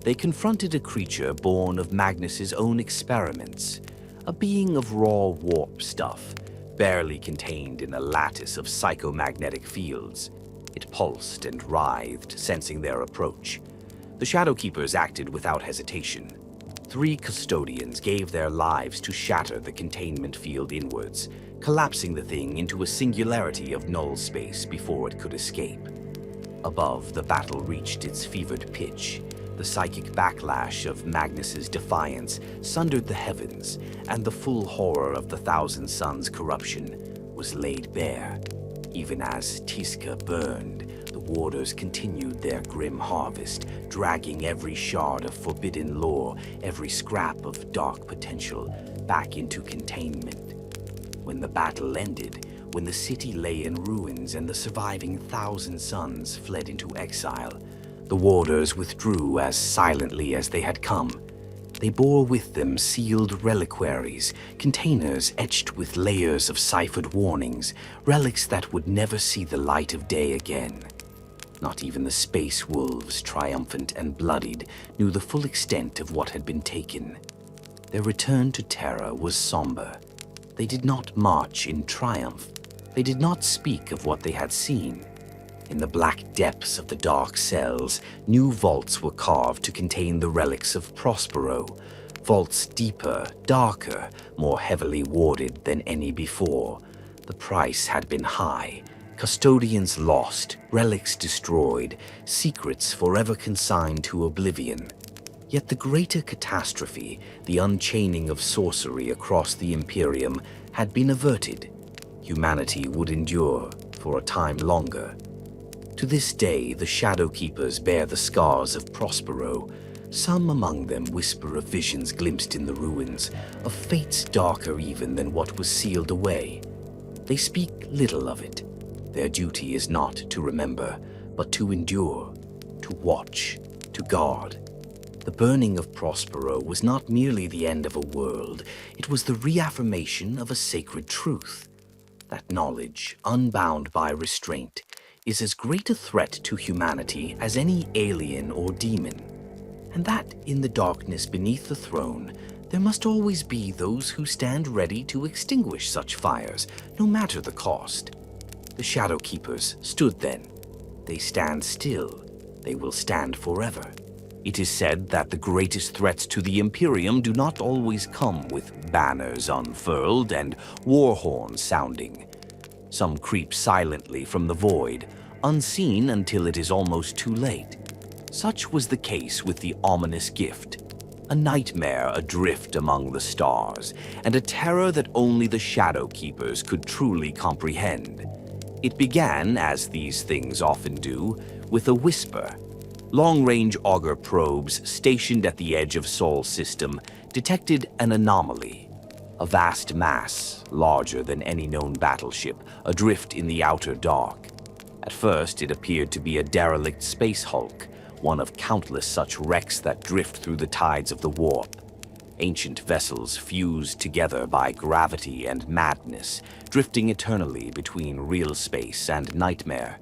they confronted a creature born of Magnus's own experiments, a being of raw warp stuff, barely contained in a lattice of psychomagnetic fields. It pulsed and writhed, sensing their approach. The Shadowkeepers acted without hesitation. 3 custodians gave their lives to shatter the containment field inwards, collapsing the thing into a singularity of null space before it could escape. Above, the battle reached its fevered pitch. The psychic backlash of Magnus's defiance sundered the heavens, and the full horror of the Thousand Suns' corruption was laid bare. Even as Tiska burned, the warders continued their grim harvest, dragging every shard of forbidden lore, every scrap of dark potential, back into containment. When the battle ended, when the city lay in ruins and the surviving Thousand Suns fled into exile, the warders withdrew as silently as they had come. They bore with them sealed reliquaries, containers etched with layers of ciphered warnings, relics that would never see the light of day again. Not even the space wolves, triumphant and bloodied, knew the full extent of what had been taken. Their return to Terra was somber. They did not march in triumph. They did not speak of what they had seen. In the black depths of the dark cells, new vaults were carved to contain the relics of Prospero. Vaults deeper, darker, more heavily warded than any before. The price had been high. Custodians lost, relics destroyed, secrets forever consigned to oblivion. Yet the greater catastrophe, the unchaining of sorcery across the Imperium, had been averted. Humanity would endure for a time longer. To this day, the Shadowkeepers bear the scars of Prospero. Some among them whisper of visions glimpsed in the ruins, of fates darker even than what was sealed away. They speak little of it. Their duty is not to remember, but to endure, to watch, to guard. The burning of Prospero was not merely the end of a world, it was the reaffirmation of a sacred truth. That knowledge, unbound by restraint, is as great a threat to humanity as any alien or demon, and that in the darkness beneath the throne, there must always be those who stand ready to extinguish such fires, no matter the cost. The Shadowkeepers stood then. They stand still. They will stand forever. It is said that the greatest threats to the Imperium do not always come with banners unfurled and war horns sounding. Some creep silently from the void, unseen until it is almost too late. Such was the case with the ominous gift, a nightmare adrift among the stars, and a terror that only the Shadowkeepers could truly comprehend. It began, as these things often do, with a whisper. Long-range auger probes stationed at the edge of Sol's system detected an anomaly. A vast mass, larger than any known battleship, adrift in the outer dark. At first, it appeared to be a derelict space hulk, one of countless such wrecks that drift through the tides of the warp. Ancient vessels fused together by gravity and madness, drifting eternally between real space and nightmare.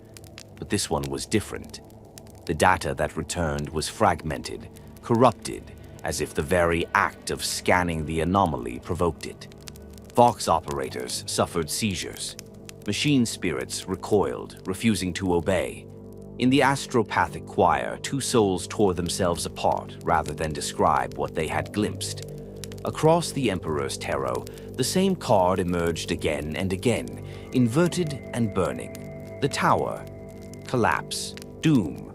But this one was different. The data that returned was fragmented, corrupted, as if the very act of scanning the anomaly provoked it. Vox operators suffered seizures. Machine spirits recoiled, refusing to obey. In the astropathic choir, 2 souls tore themselves apart rather than describe what they had glimpsed. Across the Emperor's Tarot, the same card emerged again and again, inverted and burning. The tower. Collapse. Doom.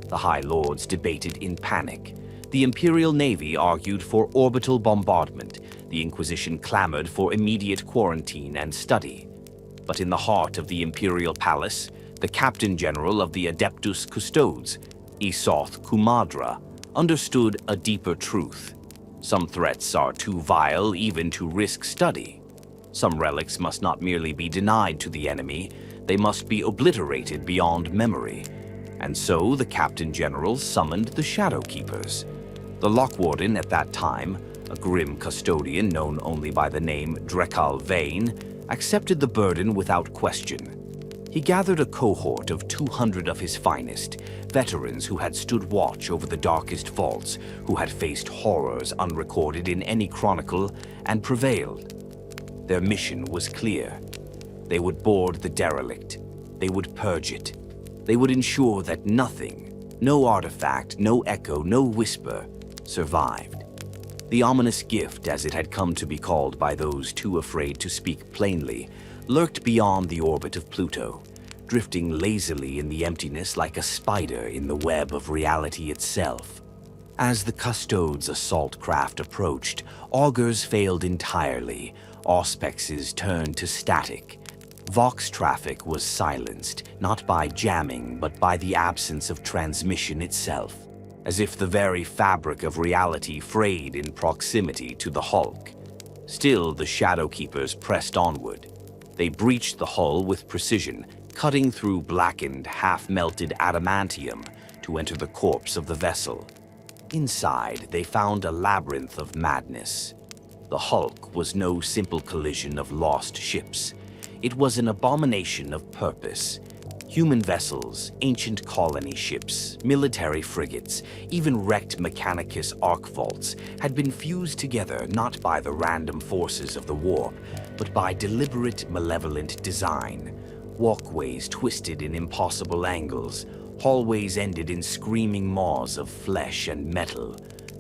The High Lords debated in panic. The Imperial Navy argued for orbital bombardment. The Inquisition clamored for immediate quarantine and study. But in the heart of the Imperial Palace, the Captain General of the Adeptus Custodes, Isoth Kumadra, understood a deeper truth. Some threats are too vile even to risk study. Some relics must not merely be denied to the enemy, they must be obliterated beyond memory. And so the Captain General summoned the Shadow Keepers. The Lock Warden at that time, a grim custodian known only by the name Drekal Vane, accepted the burden without question. He gathered a cohort of 200 of his finest, veterans who had stood watch over the darkest vaults, who had faced horrors unrecorded in any chronicle, and prevailed. Their mission was clear. They would board the derelict. They would purge it. They would ensure that nothing, no artifact, no echo, no whisper, survived. The ominous gift, as it had come to be called by those too afraid to speak plainly, lurked beyond the orbit of Pluto, drifting lazily in the emptiness like a spider in the web of reality itself. As the Custodes' assault craft approached, augurs failed entirely, auspexes turned to static. Vox traffic was silenced, not by jamming, but by the absence of transmission itself, as if the very fabric of reality frayed in proximity to the hulk. Still, the Shadow Keepers pressed onward. They breached the hull with precision, cutting through blackened, half-melted adamantium to enter the corpse of the vessel. Inside, they found a labyrinth of madness. The hulk was no simple collision of lost ships. It was an abomination of purpose. Human vessels, ancient colony ships, military frigates, even wrecked Mechanicus arc vaults had been fused together not by the random forces of the warp, but by deliberate, malevolent design. Walkways twisted in impossible angles, hallways ended in screaming maws of flesh and metal.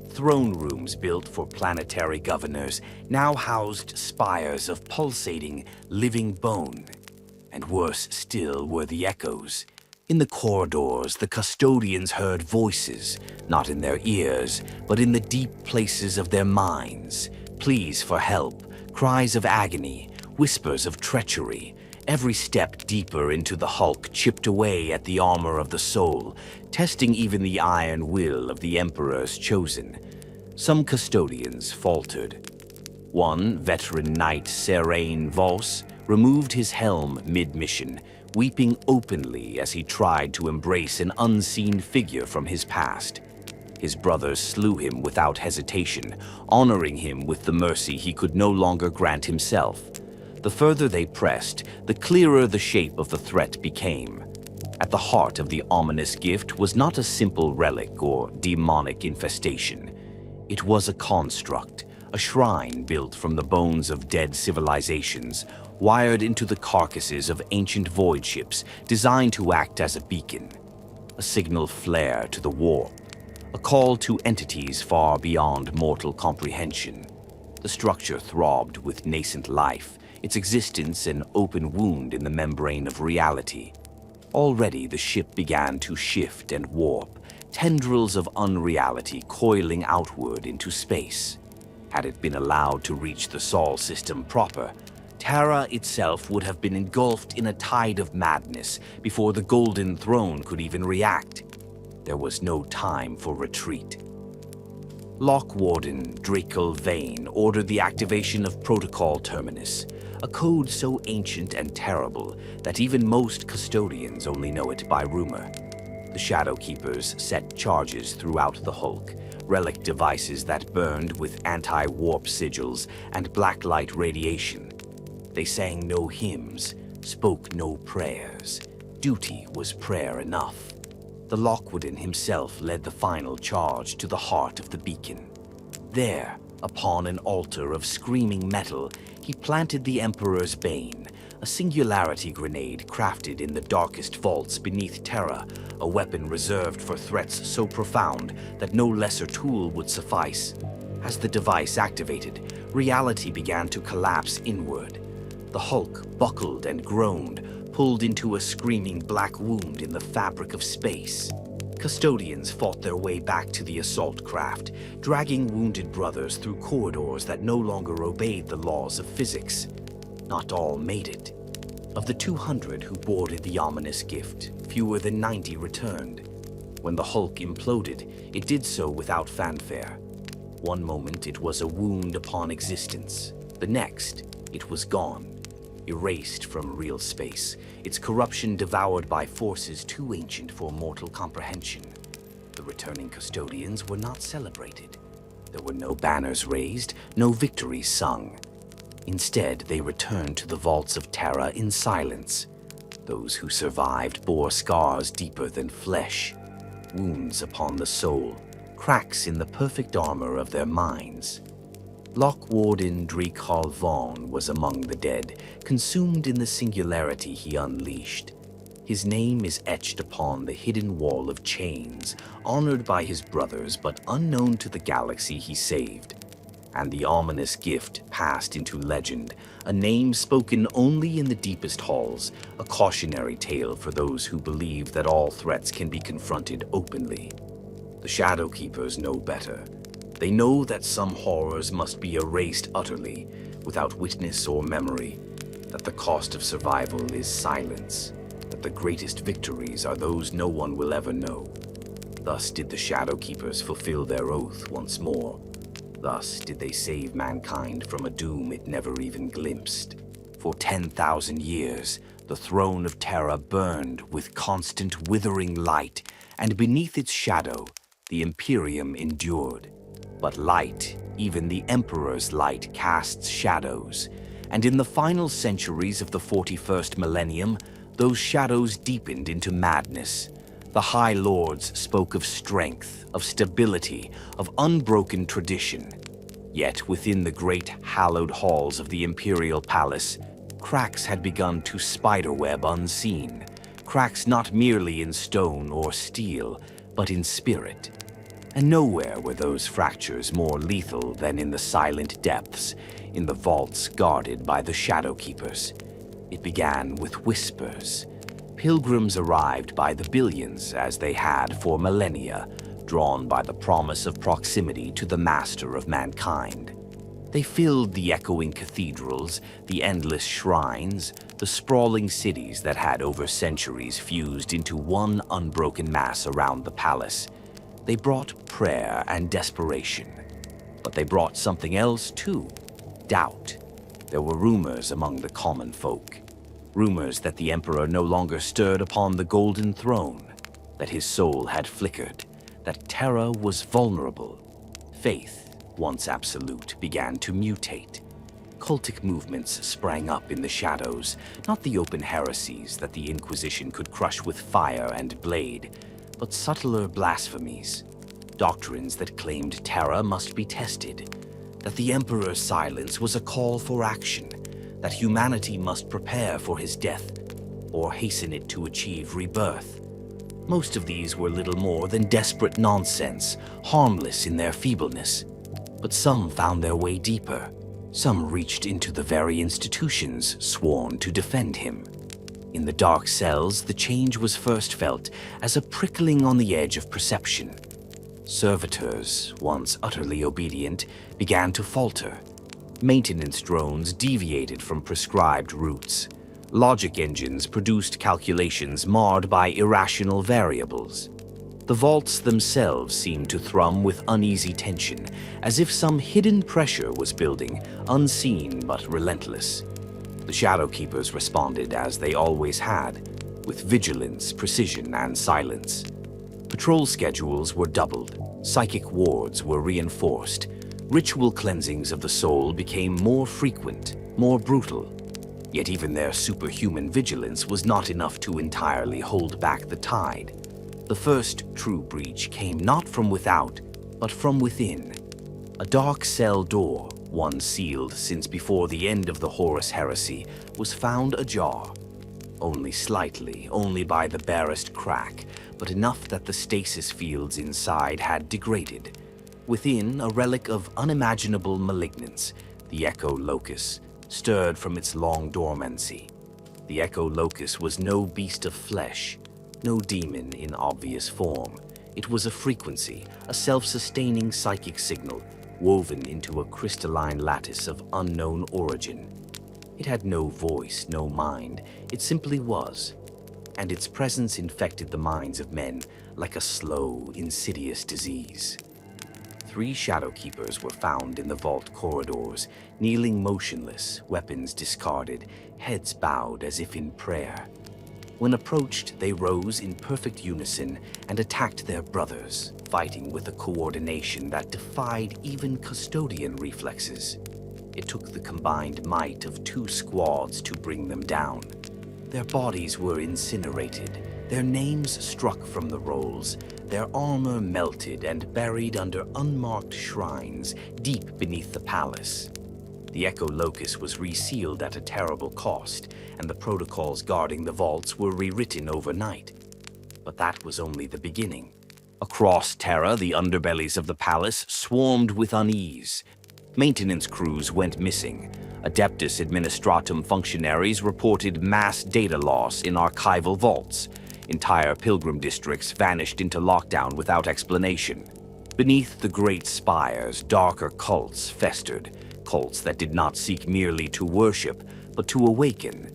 Throne rooms built for planetary governors now housed spires of pulsating, living bone. And worse still were the echoes. In the corridors, the Custodians heard voices, not in their ears, but in the deep places of their minds. Pleas for help, cries of agony, whispers of treachery. Every step deeper into the hulk chipped away at the armor of the soul, testing even the iron will of the Emperor's chosen. Some Custodians faltered. One, veteran knight Serene Vos, removed his helm mid-mission, weeping openly as he tried to embrace an unseen figure from his past. His brothers slew him without hesitation, honoring him with the mercy he could no longer grant himself. The further they pressed, the clearer the shape of the threat became. At the heart of the ominous gift was not a simple relic or demonic infestation. It was a construct, a shrine built from the bones of dead civilizations, wired into the carcasses of ancient void ships, designed to act as a beacon. A signal flare to the warp, a call to entities far beyond mortal comprehension. The structure throbbed with nascent life, its existence an open wound in the membrane of reality. Already the ship began to shift and warp, tendrils of unreality coiling outward into space. Had it been allowed to reach the Sol system proper, Terra itself would have been engulfed in a tide of madness before the Golden Throne could even react. There was no time for retreat. Lock Warden Drekal Vane ordered the activation of Protocol Terminus, a code so ancient and terrible that even most Custodians only know it by rumor. The Shadow Keepers set charges throughout the hulk, relic devices that burned with anti-warp sigils and blacklight radiation. They sang no hymns, spoke no prayers. Duty was prayer enough. The Lockwarden himself led the final charge to the heart of the beacon. There, upon an altar of screaming metal, he planted the Emperor's Bane, a singularity grenade crafted in the darkest vaults beneath Terra, a weapon reserved for threats so profound that no lesser tool would suffice. As the device activated, reality began to collapse inward. The hulk buckled and groaned, pulled into a screaming black wound in the fabric of space. Custodians fought their way back to the assault craft, dragging wounded brothers through corridors that no longer obeyed the laws of physics. Not all made it. Of the 200 who boarded the ominous gift, fewer than 90 returned. When the Hulk imploded, it did so without fanfare. One moment it was a wound upon existence. The next, it was gone. Erased from real space, its corruption devoured by forces too ancient for mortal comprehension. The returning custodians were not celebrated. There were no banners raised, no victories sung. Instead, they returned to the vaults of Terra in silence. Those who survived bore scars deeper than flesh, wounds upon the soul, cracks in the perfect armor of their minds. Loch Warden Drekal Vaughn was among the dead, consumed in the singularity he unleashed. His name is etched upon the hidden wall of chains, honored by his brothers but unknown to the galaxy he saved. And the ominous gift passed into legend, a name spoken only in the deepest halls, a cautionary tale for those who believe that all threats can be confronted openly. The Shadow Keepers know better. They know that some horrors must be erased utterly, without witness or memory, that the cost of survival is silence, that the greatest victories are those no one will ever know. Thus did the Shadow Keepers fulfill their oath once more. Thus did they save mankind from a doom it never even glimpsed. For 10,000 years, the throne of Terra burned with constant withering light, and beneath its shadow, the Imperium endured. But light, even the Emperor's light, casts shadows, and in the final centuries of the 41st millennium, those shadows deepened into madness. The High Lords spoke of strength, of stability, of unbroken tradition. Yet within the great hallowed halls of the Imperial Palace, cracks had begun to spiderweb unseen. Cracks not merely in stone or steel, but in spirit. And nowhere were those fractures more lethal than in the silent depths, in the vaults guarded by the Shadow Keepers. It began with whispers. Pilgrims arrived by the billions, as they had for millennia, drawn by the promise of proximity to the master of mankind. They filled the echoing cathedrals, the endless shrines, the sprawling cities that had over centuries fused into one unbroken mass around the palace. They brought prayer and desperation. But they brought something else too, doubt. There were rumors among the common folk. Rumors that the Emperor no longer stirred upon the golden throne, that his soul had flickered, that Terra was vulnerable. Faith, once absolute, began to mutate. Cultic movements sprang up in the shadows, not the open heresies that the Inquisition could crush with fire and blade, but subtler blasphemies, doctrines that claimed Terra must be tested, that the Emperor's silence was a call for action, that humanity must prepare for his death, or hasten it to achieve rebirth. Most of these were little more than desperate nonsense, harmless in their feebleness. But some found their way deeper. Some reached into the very institutions sworn to defend him. In the dark cells, the change was first felt as a prickling on the edge of perception. Servitors, once utterly obedient, began to falter. Maintenance drones deviated from prescribed routes. Logic engines produced calculations marred by irrational variables. The vaults themselves seemed to thrum with uneasy tension, as if some hidden pressure was building, unseen but relentless. The Shadow Keepers responded as they always had, with vigilance, precision, and silence. Patrol schedules were doubled, psychic wards were reinforced, ritual cleansings of the soul became more frequent, more brutal. Yet even their superhuman vigilance was not enough to entirely hold back the tide. The first true breach came not from without, but from within. A dark cell door, one sealed since before the end of the Horus heresy, was found ajar. Only slightly, only by the barest crack, but enough that the stasis fields inside had degraded. Within, a relic of unimaginable malignance, the Echo Locus, stirred from its long dormancy. The Echo Locus was no beast of flesh, no demon in obvious form. It was a frequency, a self-sustaining psychic signal, woven into a crystalline lattice of unknown origin. It had no voice, no mind. It simply was. And its presence infected the minds of men like a slow, insidious disease. 3 Shadow Keepers were found in the vault corridors, kneeling motionless, weapons discarded, heads bowed as if in prayer. When approached, they rose in perfect unison and attacked their brothers, fighting with a coordination that defied even custodian reflexes. It took the combined might of 2 squads to bring them down. Their bodies were incinerated, their names struck from the rolls, their armor melted and buried under unmarked shrines deep beneath the palace. The Echo Locus was resealed at a terrible cost, and the protocols guarding the vaults were rewritten overnight. But that was only the beginning. Across Terra, the underbellies of the palace swarmed with unease. Maintenance crews went missing. Adeptus Administratum functionaries reported mass data loss in archival vaults. Entire pilgrim districts vanished into lockdown without explanation. Beneath the great spires, darker cults festered, cults that did not seek merely to worship, but to awaken.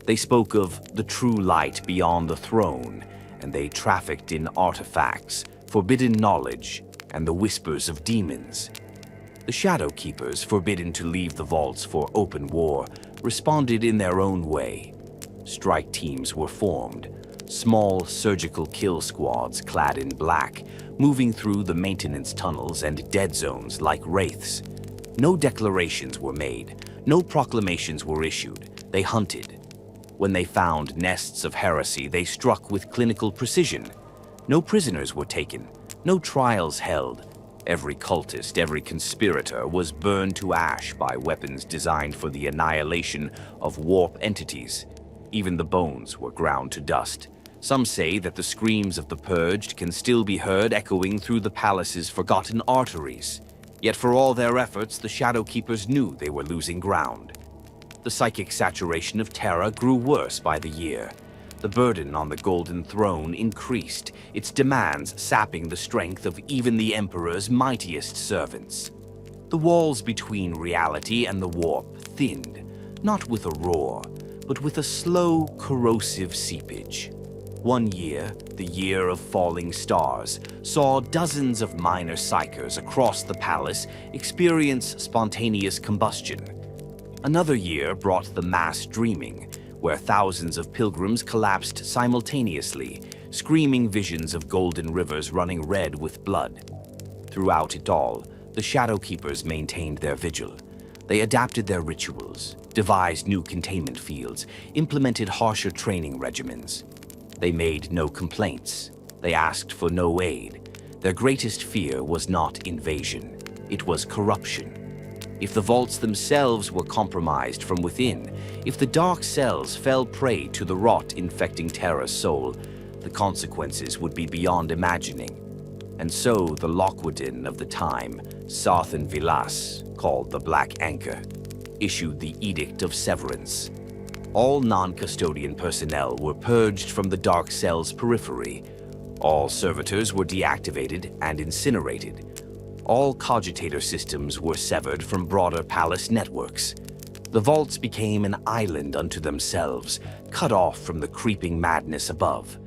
They spoke of the true light beyond the throne, and they trafficked in artifacts, forbidden knowledge, and the whispers of demons. The Shadow Keepers, forbidden to leave the vaults for open war, responded in their own way. Strike teams were formed, small surgical kill squads clad in black, moving through the maintenance tunnels and dead zones like wraiths. No declarations were made, no proclamations were issued. They hunted. When they found nests of heresy, they struck with clinical precision. No prisoners were taken, no trials held. Every cultist, every conspirator was burned to ash by weapons designed for the annihilation of warp entities. Even the bones were ground to dust. Some say that the screams of the purged can still be heard echoing through the palace's forgotten arteries. Yet for all their efforts, the Shadow Keepers knew they were losing ground. The psychic saturation of Terra grew worse by the year. The burden on the Golden Throne increased, its demands sapping the strength of even the Emperor's mightiest servants. The walls between reality and the warp thinned, not with a roar, but with a slow, corrosive seepage. One year, the year of falling stars, saw dozens of minor psychers across the palace experience spontaneous combustion. Another year brought the mass dreaming, where thousands of pilgrims collapsed simultaneously, screaming visions of golden rivers running red with blood. Throughout it all, the Shadow Keepers maintained their vigil. They adapted their rituals, devised new containment fields, implemented harsher training regimens. They made no complaints. They asked for no aid. Their greatest fear was not invasion. It was corruption. If the vaults themselves were compromised from within, if the dark cells fell prey to the rot infecting Terra's soul, the consequences would be beyond imagining. And so the Lockwoodin of the time, Sarthan Vilas, called the Black Anchor, issued the Edict of Severance. All non-custodian personnel were purged from the dark cell's periphery. All servitors were deactivated and incinerated. All cogitator systems were severed from broader palace networks. The vaults became an island unto themselves, cut off from the creeping madness above.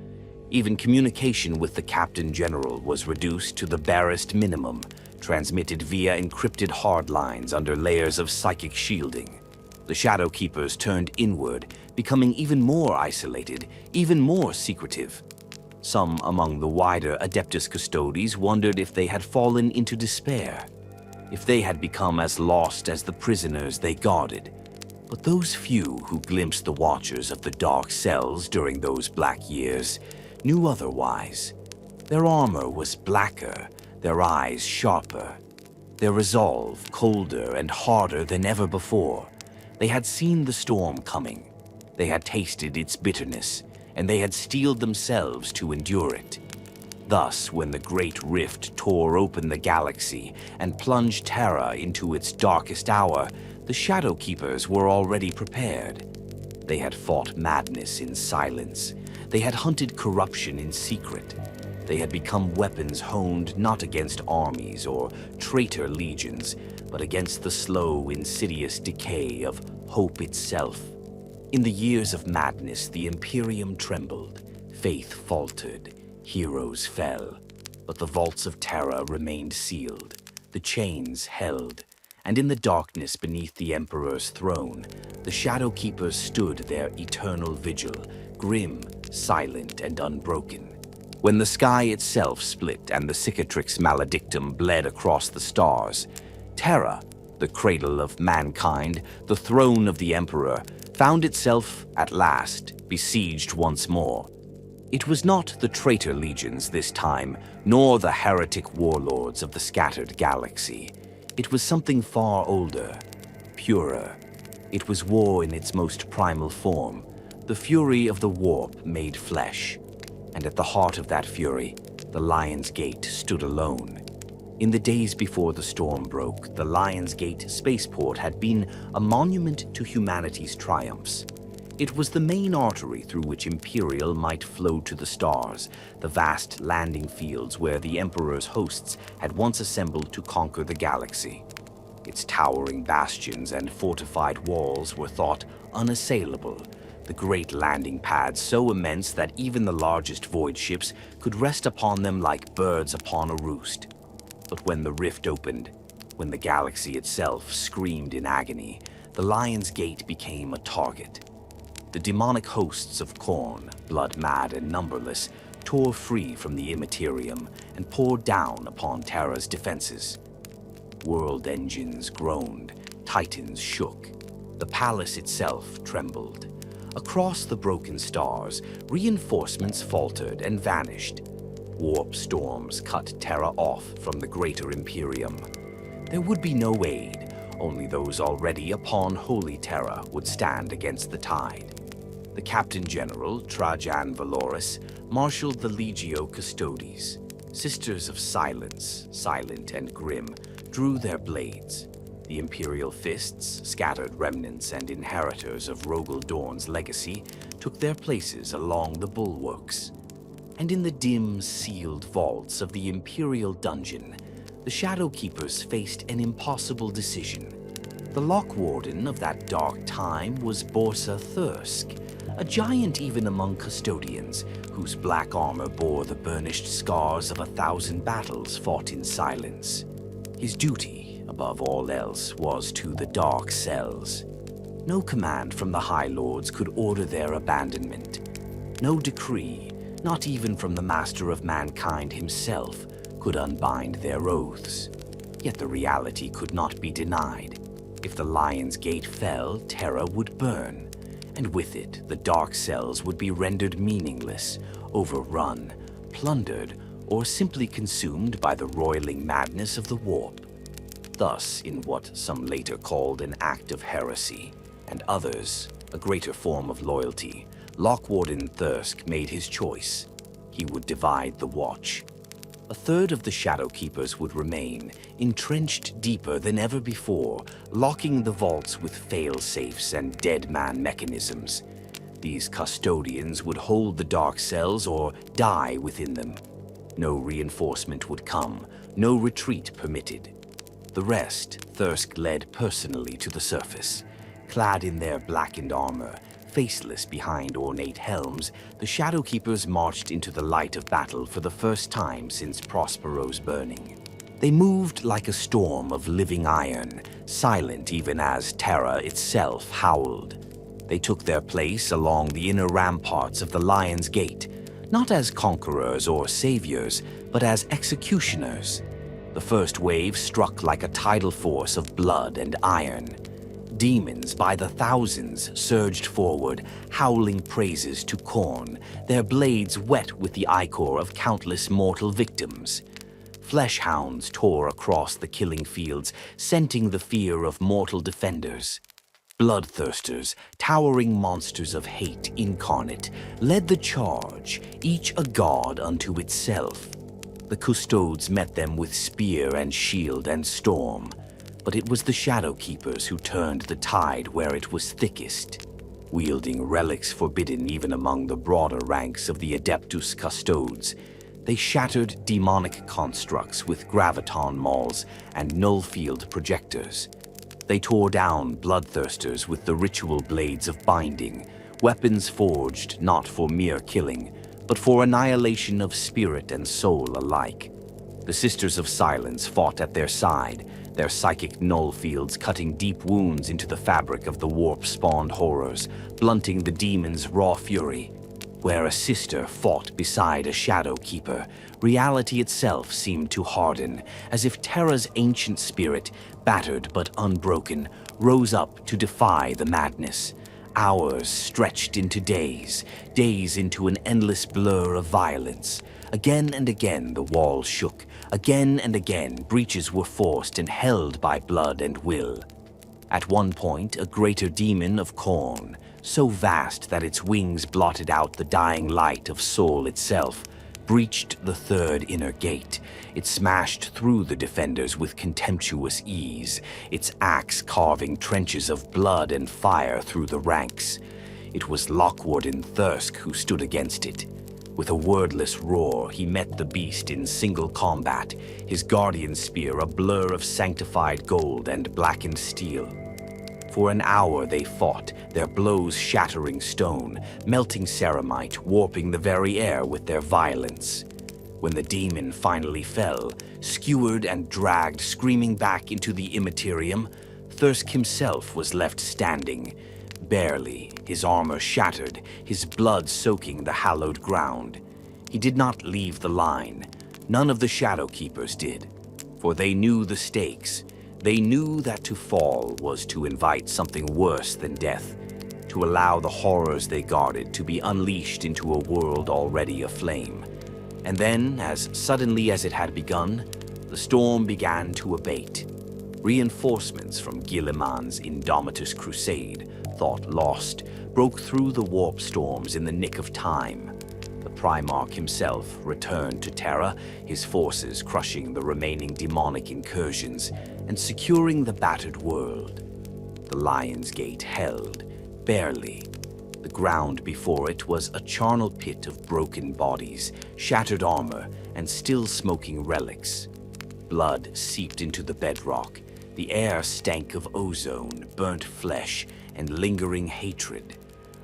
Even communication with the Captain General was reduced to the barest minimum, transmitted via encrypted hardlines under layers of psychic shielding. The Shadow Keepers turned inward, becoming even more isolated, even more secretive. Some among the wider Adeptus Custodes wondered if they had fallen into despair, if they had become as lost as the prisoners they guarded. But those few who glimpsed the watchers of the dark cells during those black years knew otherwise. Their armor was blacker, their eyes sharper, their resolve colder and harder than ever before. They had seen the storm coming. They had tasted its bitterness, and they had steeled themselves to endure it. Thus, when the Great Rift tore open the galaxy and plunged Terra into its darkest hour, the Shadow Keepers were already prepared. They had fought madness in silence. They had hunted corruption in secret. They had become weapons honed not against armies or traitor legions, but against the slow, insidious decay of hope itself. In the years of madness, the Imperium trembled, faith faltered, heroes fell, but the vaults of Terra remained sealed, the chains held, and in the darkness beneath the Emperor's throne, the Shadow Keepers stood their eternal vigil, grim, silent, and unbroken. When the sky itself split and the cicatrix maledictum bled across the stars, Terra, the cradle of mankind, the throne of the Emperor, found itself, at last, besieged once more. It was not the traitor legions this time, nor the heretic warlords of the scattered galaxy. It was something far older, purer. It was war in its most primal form, the fury of the warp made flesh. And at the heart of that fury, the Lion's Gate stood alone. In the days before the storm broke, the Lion's Gate spaceport had been a monument to humanity's triumphs. It was the main artery through which Imperial might flow to the stars, the vast landing fields where the Emperor's hosts had once assembled to conquer the galaxy. Its towering bastions and fortified walls were thought unassailable, the great landing pads so immense that even the largest void ships could rest upon them like birds upon a roost. But when the rift opened, when the galaxy itself screamed in agony, the Lion's Gate became a target. The demonic hosts of Khorne, blood-mad and numberless, tore free from the Immaterium and poured down upon Terra's defenses. World engines groaned, titans shook. The palace itself trembled. Across the broken stars, reinforcements faltered and vanished. Warp storms cut Terra off from the greater Imperium. There would be no aid, only those already upon holy Terra would stand against the tide. The Captain General, Trajan Valoris, marshaled the Legio Custodes. Sisters of silence, silent and grim, drew their blades. The Imperial fists, scattered remnants and inheritors of Rogel Dorn's legacy, took their places along the bulwarks. And in the dim, sealed vaults of the Imperial dungeon, the Shadow Keepers faced an impossible decision. The Lock Warden of that dark time was Borsa Thirsk, a giant even among Custodians, whose black armor bore the burnished scars of 1,000 battles fought in silence. His duty, above all else, was to the dark cells. No command from the High Lords could order their abandonment. No decree, not even from the Master of Mankind himself, could unbind their oaths. Yet the reality could not be denied. If the Lion's Gate fell, Terra would burn. And with it, the dark cells would be rendered meaningless, overrun, plundered, or simply consumed by the roiling madness of the warp. Thus, in what some later called an act of heresy, and others, a greater form of loyalty, Lockwarden Thirsk made his choice. He would divide the watch. A third of the Shadow Keepers would remain, entrenched deeper than ever before, locking the vaults with fail-safes and dead-man mechanisms. These Custodians would hold the dark cells or die within them. No reinforcement would come, no retreat permitted. The rest Thirsk led personally to the surface. Clad in their blackened armor, faceless behind ornate helms, the Shadow Keepers marched into the light of battle for the first time since Prospero's burning. They moved like a storm of living iron, silent even as Terra itself howled. They took their place along the inner ramparts of the Lion's Gate, not as conquerors or saviors, but as executioners. The first wave struck like a tidal force of blood and iron. Demons by the thousands surged forward, howling praises to Khorne, their blades wet with the ichor of countless mortal victims. Flesh hounds tore across the killing fields, scenting the fear of mortal defenders. Bloodthirsters, towering monsters of hate incarnate, led the charge, each a god unto itself. The Custodes met them with spear and shield and storm. But it was the Shadow Keepers who turned the tide where it was thickest. Wielding relics forbidden even among the broader ranks of the Adeptus Custodes, They shattered demonic constructs with graviton mauls and null-field projectors. They tore down bloodthirsters with the ritual blades of binding, weapons forged not for mere killing, but for annihilation of spirit and soul alike. The Sisters of Silence fought at their side, their psychic null fields cutting deep wounds into the fabric of the warp-spawned horrors, blunting the demon's raw fury. Where a sister fought beside a shadow keeper, reality itself seemed to harden, as if Terra's ancient spirit, battered but unbroken, rose up to defy the madness. Hours stretched into days, days into an endless blur of violence. Again and again the walls shook. Again and again breaches were forced and held by blood and will. At one point, a greater demon of Khorne, so vast that its wings blotted out the dying light of soul itself, breached the third inner gate. It smashed through the defenders with contemptuous ease, its axe carving trenches of blood and fire through the ranks. It was Lockwarden Thirsk who stood against it. With a wordless roar, he met the beast in single combat, his guardian spear a blur of sanctified gold and blackened steel. For an hour they fought, their blows shattering stone, melting ceramite, warping the very air with their violence. When the demon finally fell, skewered and dragged screaming back into the Imperium, Thirsk himself was left standing, barely, his armor shattered, his blood soaking the hallowed ground. He did not leave the line. None of the Shadow Keepers did, for they knew the stakes. They knew that to fall was to invite something worse than death, to allow the horrors they guarded to be unleashed into a world already aflame. And then, as suddenly as it had begun, the storm began to abate. Reinforcements from Guilliman's Indomitus crusade, thought lost, broke through the warp storms in the nick of time. The Primarch himself returned to Terra, his forces crushing the remaining demonic incursions and securing the battered world. The Lion's Gate held, barely. The ground before it was a charnel pit of broken bodies, shattered armor, and still smoking relics. Blood seeped into the bedrock. The air stank of ozone, burnt flesh, and lingering hatred.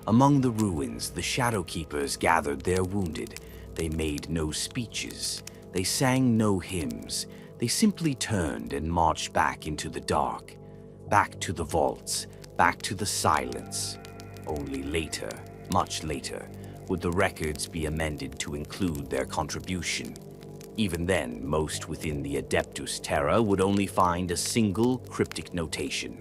Among the ruins, the Shadow Keepers gathered their wounded. They made no speeches. They sang no hymns. They simply turned and marched back into the dark. Back to the vaults, back to the silence. Only later, much later, would the records be amended to include their contribution. Even then, most within the Adeptus Terra would only find a single cryptic notation.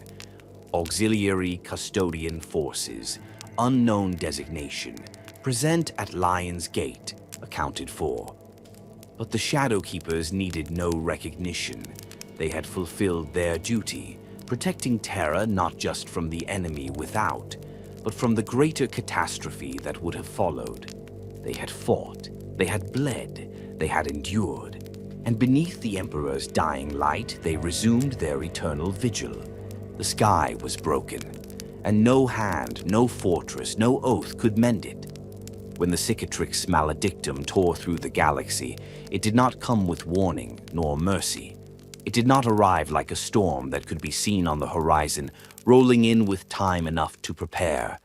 Auxiliary Custodian Forces, unknown designation, present at Lion's Gate, accounted for. But the Shadow Keepers needed no recognition. They had fulfilled their duty, protecting Terra not just from the enemy without, but from the greater catastrophe that would have followed. They had fought, they had bled, they had endured, and beneath the Emperor's dying light, they resumed their eternal vigil. The sky was broken, and no hand, no fortress, no oath could mend it. When the Cicatrix Maledictum tore through the galaxy, it did not come with warning nor mercy. It did not arrive like a storm that could be seen on the horizon, rolling in with time enough to prepare.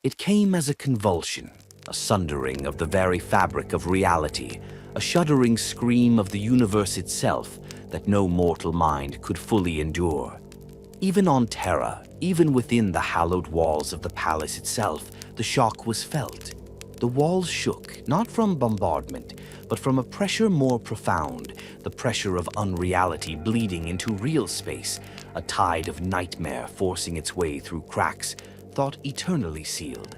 It came as a convulsion, a sundering of the very fabric of reality, a shuddering scream of the universe itself that no mortal mind could fully endure. Even on Terra, even within the hallowed walls of the palace itself, the shock was felt. The walls shook, not from bombardment, but from a pressure more profound, the pressure of unreality bleeding into real space, a tide of nightmare forcing its way through cracks, thought eternally sealed.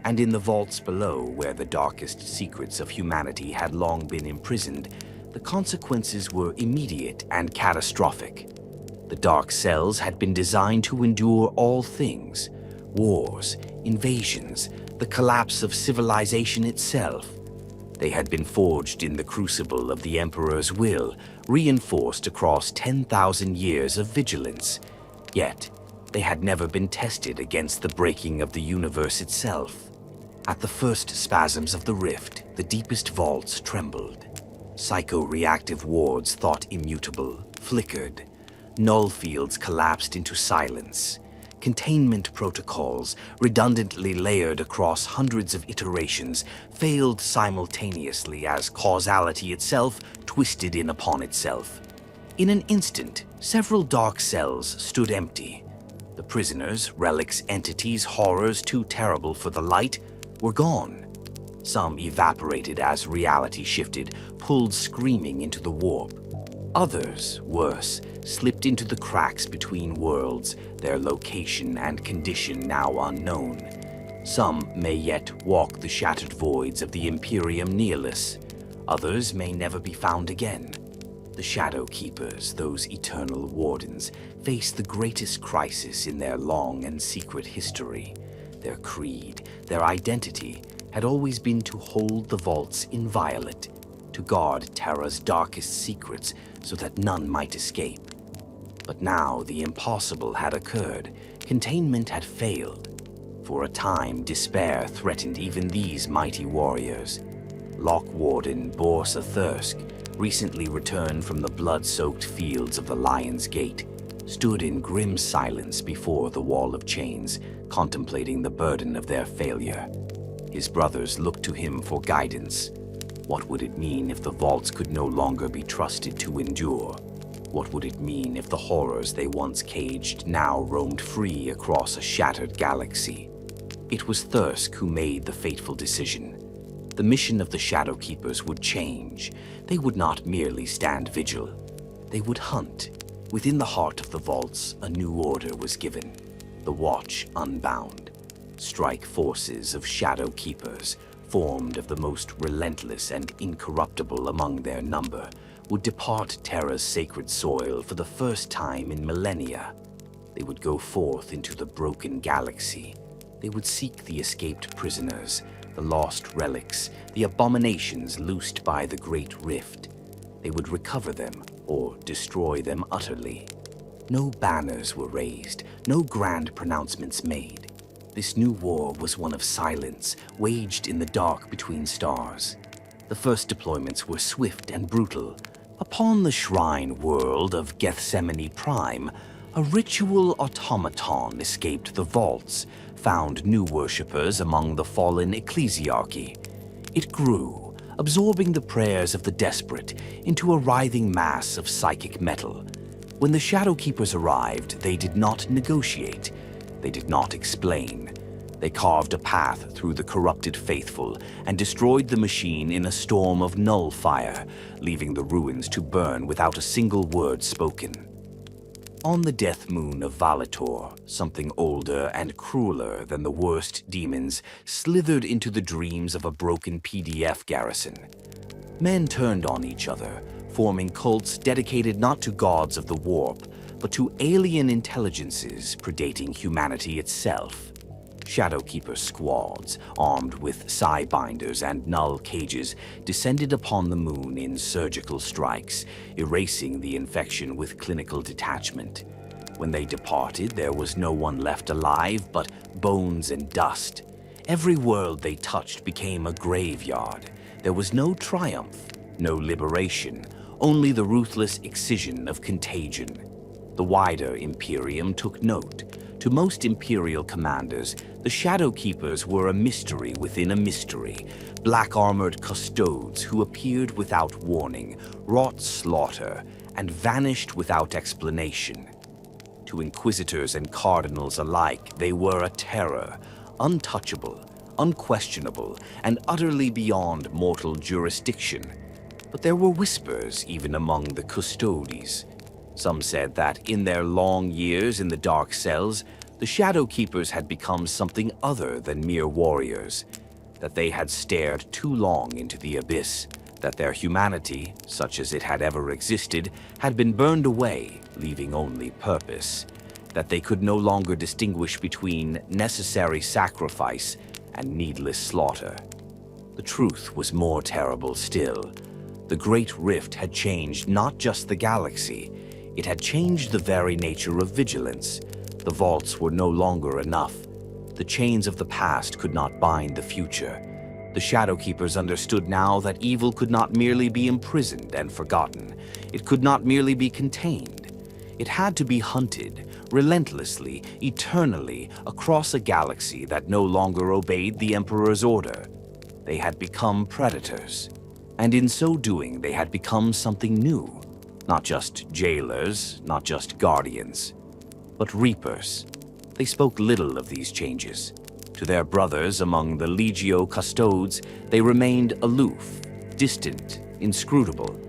And in the vaults below, where the darkest secrets of humanity had long been imprisoned, the consequences were immediate and catastrophic. The dark cells had been designed to endure all things: wars, invasions, the collapse of civilization itself. They had been forged in the crucible of the Emperor's will, reinforced across 10,000 years of vigilance. Yet, they had never been tested against the breaking of the universe itself. At the first spasms of the rift, the deepest vaults trembled. Psycho-reactive wards thought immutable, flickered. Null fields collapsed into silence. Containment protocols, redundantly layered across hundreds of iterations, failed simultaneously as causality itself twisted in upon itself. In an instant, several dark cells stood empty. The prisoners, relics, entities, horrors too terrible for the light, were gone. Some evaporated as reality shifted, pulled screaming into the warp. Others, worse, slipped into the cracks between worlds, their location and condition now unknown. Some may yet walk the shattered voids of the Imperium Nihilus. Others may never be found again. The Shadow Keepers, those eternal wardens, face the greatest crisis in their long and secret history. Their creed, their identity, had always been to hold the vaults inviolate, to guard Terra's darkest secrets so that none might escape. But now the impossible had occurred. Containment had failed. For a time, despair threatened even these mighty warriors. Lock Warden Borsa Thirsk, recently returned from the blood-soaked fields of the Lion's Gate, stood in grim silence before the wall of chains, contemplating the burden of their failure. His brothers looked to him for guidance. What would it mean if the vaults could no longer be trusted to endure? What would it mean if the horrors they once caged now roamed free across a shattered galaxy? It was Thirsk who made the fateful decision. The mission of the Shadow Keepers would change. They would not merely stand vigil. They would hunt. Within the heart of the vaults, a new order was given. The Watch Unbound. Strike forces of Shadow Keepers, formed of the most relentless and incorruptible among their number, would depart Terra's sacred soil for the first time in millennia. They would go forth into the broken galaxy. They would seek the escaped prisoners, the lost relics, the abominations loosed by the Great Rift. They would recover them or destroy them utterly. No banners were raised, no grand pronouncements made. This new war was one of silence, waged in the dark between stars. The first deployments were swift and brutal. Upon the shrine world of Gethsemane Prime, a ritual automaton escaped the vaults, found new worshippers among the fallen ecclesiarchy. It grew, absorbing the prayers of the desperate into a writhing mass of psychic metal. When the Shadow Keepers arrived, they did not negotiate. They did not explain. They carved a path through the corrupted faithful and destroyed the machine in a storm of null fire, leaving the ruins to burn without a single word spoken. On the death moon of Valitor, something older and crueler than the worst demons slithered into the dreams of a broken PDF garrison. Men turned on each other, forming cults dedicated not to gods of the warp, but to alien intelligences predating humanity itself. Shadowkeeper squads, armed with psi-binders and null cages, descended upon the moon in surgical strikes, erasing the infection with clinical detachment. When they departed, there was no one left alive but bones and dust. Every world they touched became a graveyard. There was no triumph, no liberation, only the ruthless excision of contagion. The wider Imperium took note. To most Imperial commanders, the Shadow Keepers were a mystery within a mystery, black-armored custodes who appeared without warning, wrought slaughter, and vanished without explanation. To Inquisitors and Cardinals alike, they were a terror, untouchable, unquestionable, and utterly beyond mortal jurisdiction. But there were whispers even among the Custodians. Some said that in their long years in the dark cells, the Shadow Keepers had become something other than mere warriors, that they had stared too long into the abyss, that their humanity, such as it had ever existed, had been burned away, leaving only purpose, that they could no longer distinguish between necessary sacrifice and needless slaughter. The truth was more terrible still. The Great Rift had changed not just the galaxy, it had changed the very nature of vigilance. The vaults were no longer enough. The chains of the past could not bind the future. The Shadowkeepers understood now that evil could not merely be imprisoned and forgotten. It could not merely be contained. It had to be hunted, relentlessly, eternally, across a galaxy that no longer obeyed the Emperor's order. They had become predators. And in so doing, they had become something new. Not just jailers, not just guardians, but reapers. They spoke little of these changes. To their brothers among the Legio Custodes, they remained aloof, distant, inscrutable.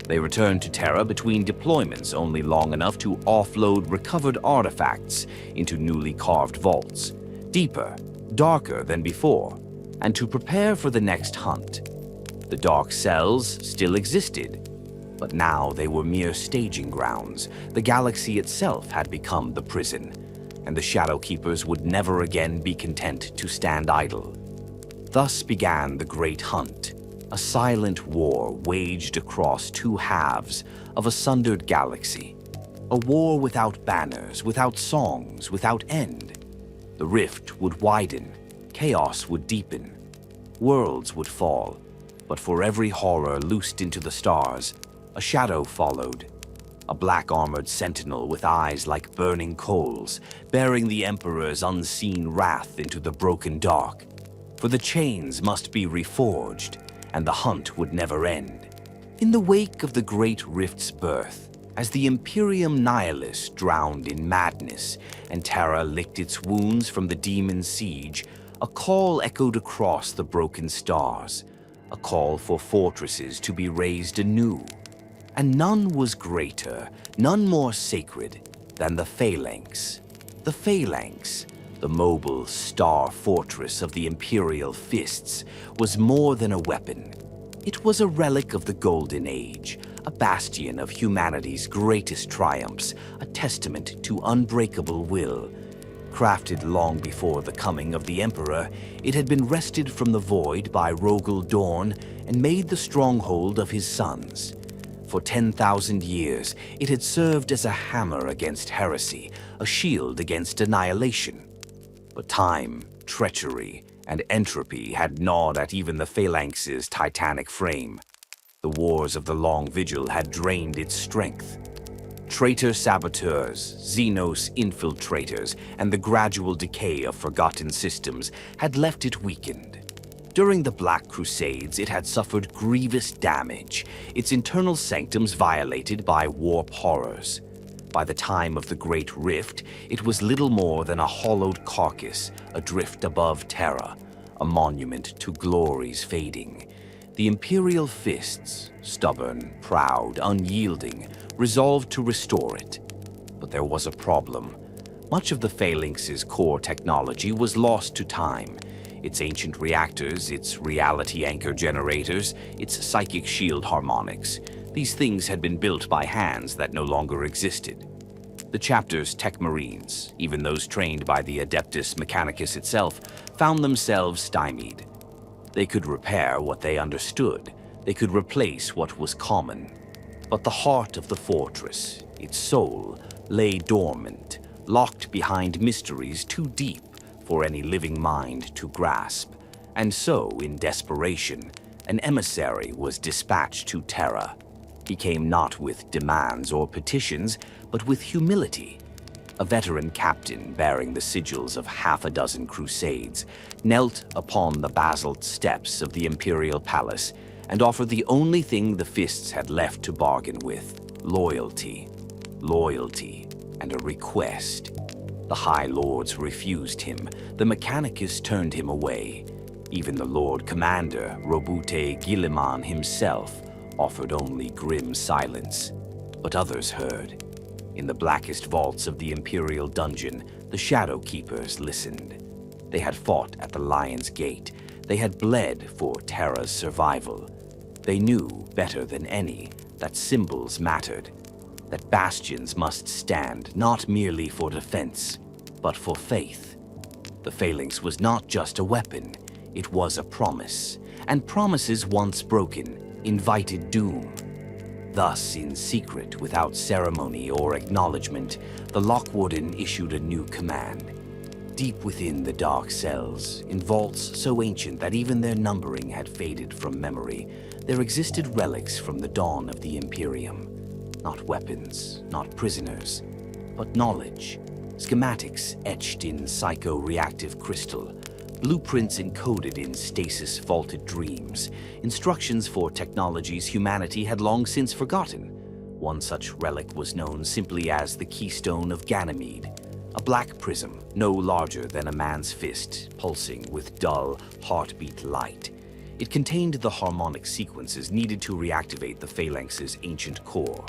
They returned to Terra between deployments only long enough to offload recovered artifacts into newly carved vaults, deeper, darker than before, and to prepare for the next hunt. The dark cells still existed, but now they were mere staging grounds. The galaxy itself had become the prison, and the Shadowkeepers would never again be content to stand idle. Thus began the Great Hunt, a silent war waged across two halves of a sundered galaxy. A war without banners, without songs, without end. The rift would widen, chaos would deepen, worlds would fall, but for every horror loosed into the stars, a shadow followed. A black-armored sentinel with eyes like burning coals, bearing the Emperor's unseen wrath into the broken dark. For the chains must be reforged, and the hunt would never end. In the wake of the Great Rift's birth, as the Imperium Nihilus drowned in madness and Terra licked its wounds from the demon siege, a call echoed across the broken stars, a call for fortresses to be raised anew. And none was greater, none more sacred than the Phalanx. The Phalanx, the mobile star fortress of the Imperial Fists, was more than a weapon. It was a relic of the Golden Age, a bastion of humanity's greatest triumphs, a testament to unbreakable will. Crafted long before the coming of the Emperor, it had been wrested from the void by Rogel Dorn and made the stronghold of his sons. For 10,000 years, it had served as a hammer against heresy, a shield against annihilation. But time, treachery, and entropy had gnawed at even the Phalanx's titanic frame. The wars of the Long Vigil had drained its strength. Traitor saboteurs, xenos infiltrators, and the gradual decay of forgotten systems had left it weakened. During the Black Crusades, it had suffered grievous damage, its internal sanctums violated by warp horrors. By the time of the Great Rift, it was little more than a hollowed carcass adrift above Terra, a monument to glories fading. The Imperial Fists, stubborn, proud, unyielding, resolved to restore it. But there was a problem. Much of the Phalanx's core technology was lost to time. Its ancient reactors, its reality anchor generators, its psychic shield harmonics. These things had been built by hands that no longer existed. The chapter's tech marines, even those trained by the Adeptus Mechanicus itself, found themselves stymied. They could repair what they understood. They could replace what was common. But the heart of the fortress, its soul, lay dormant, locked behind mysteries too deep for any living mind to grasp. And so, in desperation, an emissary was dispatched to Terra. He came not with demands or petitions, but with humility. A veteran captain bearing the sigils of half a dozen crusades knelt upon the basalt steps of the Imperial Palace and offered the only thing the Fists had left to bargain with: loyalty. Loyalty, and a request. The High Lords refused him. The Mechanicus turned him away. Even the Lord Commander, Robute Guilliman himself, offered only grim silence. But others heard. In the blackest vaults of the Imperial dungeon, the Shadowkeepers listened. They had fought at the Lion's Gate. They had bled for Terra's survival. They knew, better than any, that symbols mattered, that bastions must stand not merely for defense, but for faith. The Phalanx was not just a weapon, it was a promise, and promises once broken invited doom. Thus, in secret, without ceremony or acknowledgement, the Lockwarden issued a new command. Deep within the dark cells, in vaults so ancient that even their numbering had faded from memory, there existed relics from the dawn of the Imperium. Not weapons, not prisoners, but knowledge. Schematics etched in psycho-reactive crystal, blueprints encoded in stasis-vaulted dreams, instructions for technologies humanity had long since forgotten. One such relic was known simply as the Keystone of Ganymede, a black prism no larger than a man's fist, pulsing with dull, heartbeat light. It contained the harmonic sequences needed to reactivate the phalanx's ancient core,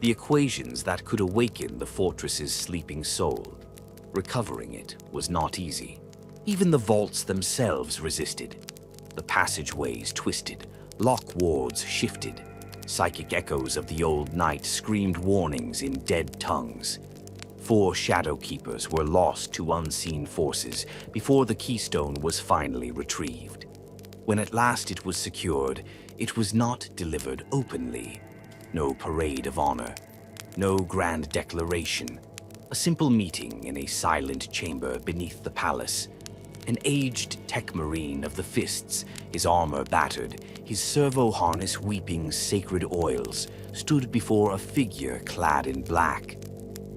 the equations that could awaken the fortress's sleeping soul. Recovering it was not easy. Even the vaults themselves resisted. The passageways twisted, lock wards shifted. Psychic echoes of the old night screamed warnings in dead tongues. 4 Shadow Keepers were lost to unseen forces before the keystone was finally retrieved. When at last it was secured, it was not delivered openly. No parade of honor, no grand declaration. A simple meeting in a silent chamber beneath the palace. An aged tech marine of the fists, his armor battered, his servo harness weeping sacred oils, stood before a figure clad in black.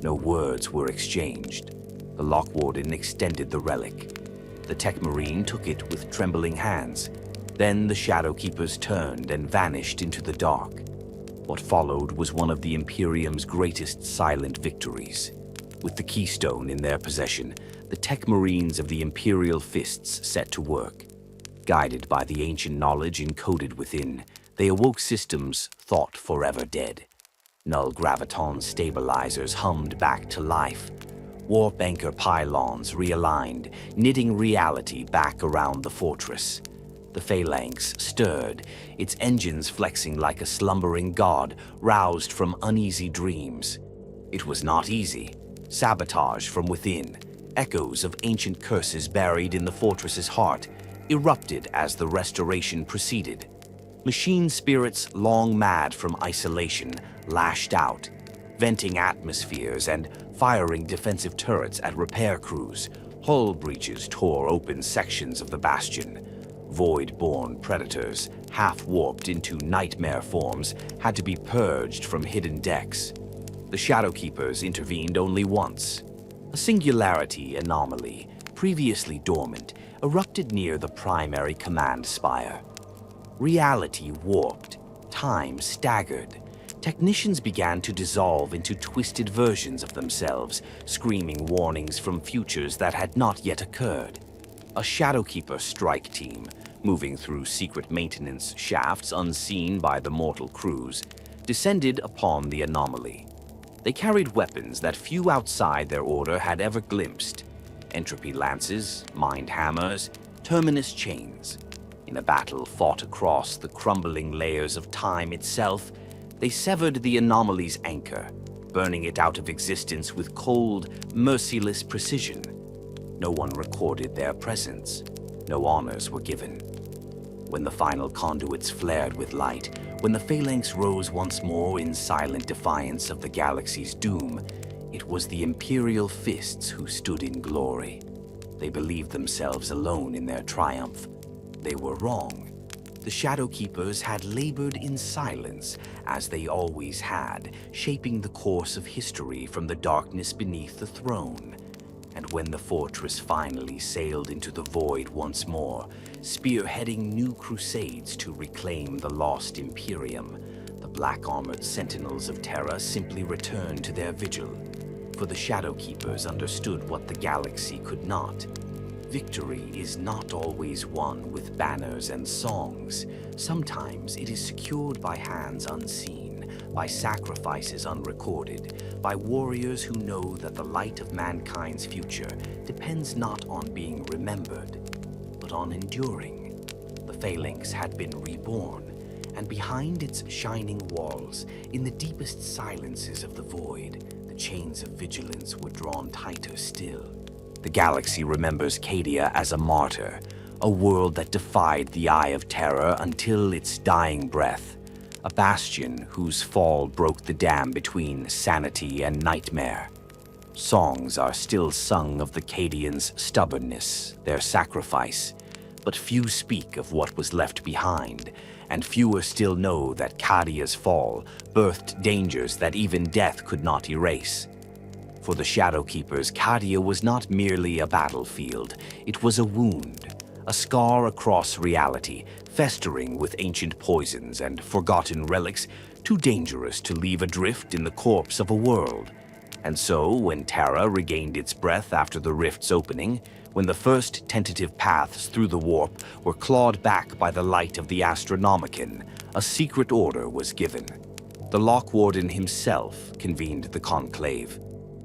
No words were exchanged. The lock warden extended the relic. The tech marine took it with trembling hands. Then the Shadow Keepers turned and vanished into the dark. What followed was one of the Imperium's greatest silent victories. With the keystone in their possession, the tech marines of the Imperial Fists set to work. Guided by the ancient knowledge encoded within, they awoke systems thought forever dead. Null graviton stabilizers hummed back to life. Warp anchor pylons realigned, knitting reality back around the fortress. The phalanx stirred, its engines flexing like a slumbering god roused from uneasy dreams. It was not easy. Sabotage from within, echoes of ancient curses buried in the fortress's heart, erupted as the restoration proceeded. Machine spirits long mad from isolation lashed out, venting atmospheres and firing defensive turrets at repair crews. Hull breaches tore open sections of the bastion. Void-born predators, half-warped into nightmare forms, had to be purged from hidden decks. The Shadow Keepers intervened only once. A singularity anomaly, previously dormant, erupted near the primary command spire. Reality warped, time staggered. Technicians began to dissolve into twisted versions of themselves, screaming warnings from futures that had not yet occurred. A Shadowkeeper strike team, moving through secret maintenance shafts unseen by the mortal crews, descended upon the anomaly. They carried weapons that few outside their order had ever glimpsed. Entropy lances, mind hammers, terminus chains. In a battle fought across the crumbling layers of time itself, they severed the anomaly's anchor, burning it out of existence with cold, merciless precision. No one recorded their presence. No honors were given. When the final conduits flared with light, when the phalanx rose once more in silent defiance of the galaxy's doom, it was the Imperial Fists who stood in glory. They believed themselves alone in their triumph. They were wrong. The Shadow Keepers had labored in silence, as they always had, shaping the course of history from the darkness beneath the throne. And when the fortress finally sailed into the void once more, spearheading new crusades to reclaim the lost Imperium, the black-armored sentinels of Terra simply returned to their vigil. For the Shadow Keepers understood what the galaxy could not. Victory is not always won with banners and songs. Sometimes it is secured by hands unseen, by sacrifices unrecorded, by warriors who know that the light of mankind's future depends not on being remembered, but on enduring. The phalanx had been reborn, and behind its shining walls, in the deepest silences of the void, the chains of vigilance were drawn tighter still. The galaxy remembers Cadia as a martyr, a world that defied the eye of terror until its dying breath, a bastion whose fall broke the dam between sanity and nightmare. Songs are still sung of the Cadians' stubbornness, their sacrifice, but few speak of what was left behind, and fewer still know that Cadia's fall birthed dangers that even death could not erase. For the Shadowkeepers, Cadia was not merely a battlefield, it was a wound, a scar across reality, festering with ancient poisons and forgotten relics too dangerous to leave adrift in the corpse of a world. And so, when Terra regained its breath after the rift's opening, when the first tentative paths through the warp were clawed back by the light of the Astronomicon, a secret order was given. The Lock Warden himself convened the conclave.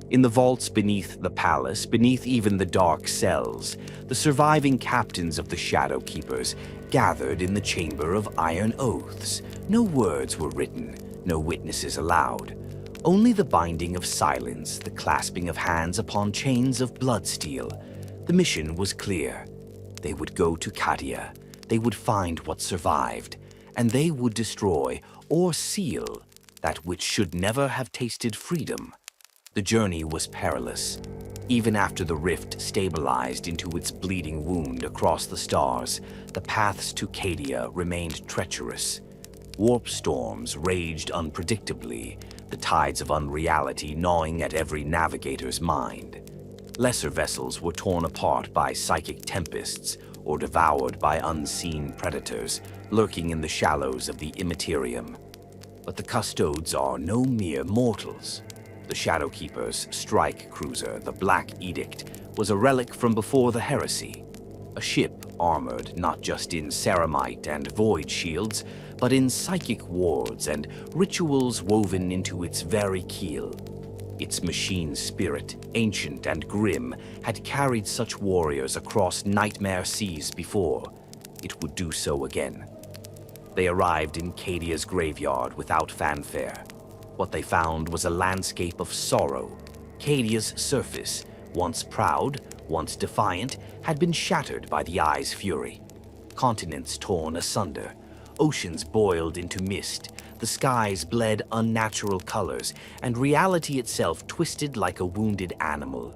In the vaults beneath the palace, beneath even the dark cells, the surviving captains of the Shadowkeepers gathered in the Chamber of Iron Oaths. No words were written, no witnesses allowed. Only the binding of silence, the clasping of hands upon chains of bloodsteel. The mission was clear. They would go to Cadia, they would find what survived, and they would destroy or seal that which should never have tasted freedom. The journey was perilous. Even after the rift stabilized into its bleeding wound across the stars, the paths to Cadia remained treacherous. Warp storms raged unpredictably, the tides of unreality gnawing at every navigator's mind. Lesser vessels were torn apart by psychic tempests or devoured by unseen predators lurking in the shallows of the Imperium. But the Custodes are no mere mortals. The Shadowkeeper's strike cruiser, the Black Edict, was a relic from before the heresy. A ship armored not just in ceramite and void shields, but in psychic wards and rituals woven into its very keel. Its machine spirit, ancient and grim, had carried such warriors across nightmare seas before. It would do so again. They arrived in Cadia's graveyard without fanfare. What they found was a landscape of sorrow. Cadia's surface, once proud, once defiant, had been shattered by the Eye's fury. Continents torn asunder, oceans boiled into mist, the skies bled unnatural colors, and reality itself twisted like a wounded animal.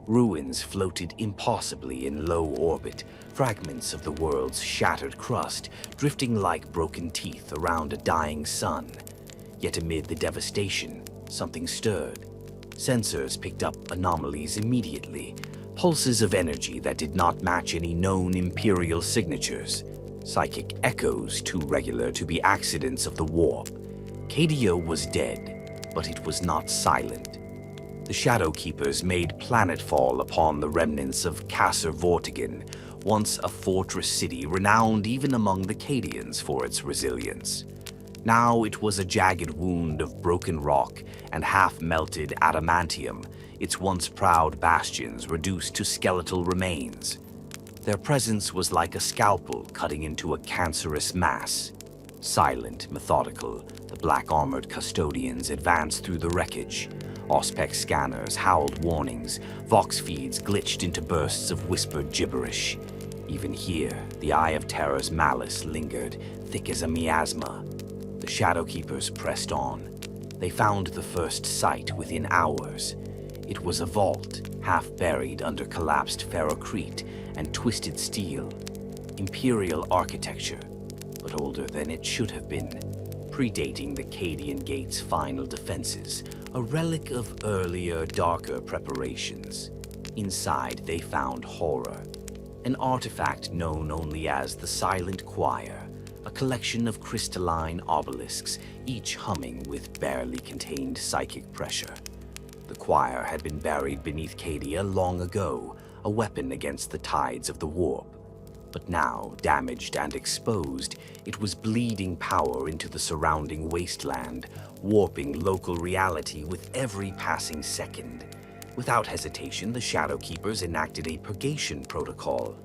Ruins floated impossibly in low orbit, fragments of the world's shattered crust, drifting like broken teeth around a dying sun. Yet amid the devastation, something stirred. Sensors picked up anomalies immediately, pulses of energy that did not match any known Imperial signatures, psychic echoes too regular to be accidents of the warp. Cadia was dead, but it was not silent. The Shadowkeepers made planetfall upon the remnants of Kasser Vortigern, once a fortress city renowned even among the Cadians for its resilience. Now it was a jagged wound of broken rock and half-melted adamantium, its once proud bastions reduced to skeletal remains. Their presence was like a scalpel cutting into a cancerous mass. Silent, methodical, the black-armored Custodians advanced through the wreckage. Auspex scanners howled warnings, vox feeds glitched into bursts of whispered gibberish. Even here, the eye of Terra's malice lingered, thick as a miasma. The Shadowkeepers pressed on. They found the first site within hours. It was a vault, half buried under collapsed ferrocrete and twisted steel. Imperial architecture, but older than it should have been, predating the Cadian Gate's final defenses, a relic of earlier, darker preparations. Inside, they found horror, an artifact known only as the Silent Choir, a collection of crystalline obelisks, each humming with barely contained psychic pressure. The choir had been buried beneath Cadia long ago, a weapon against the tides of the warp. But now, damaged and exposed, it was bleeding power into the surrounding wasteland, warping local reality with every passing second. Without hesitation, the Shadowkeepers enacted a purgation protocol.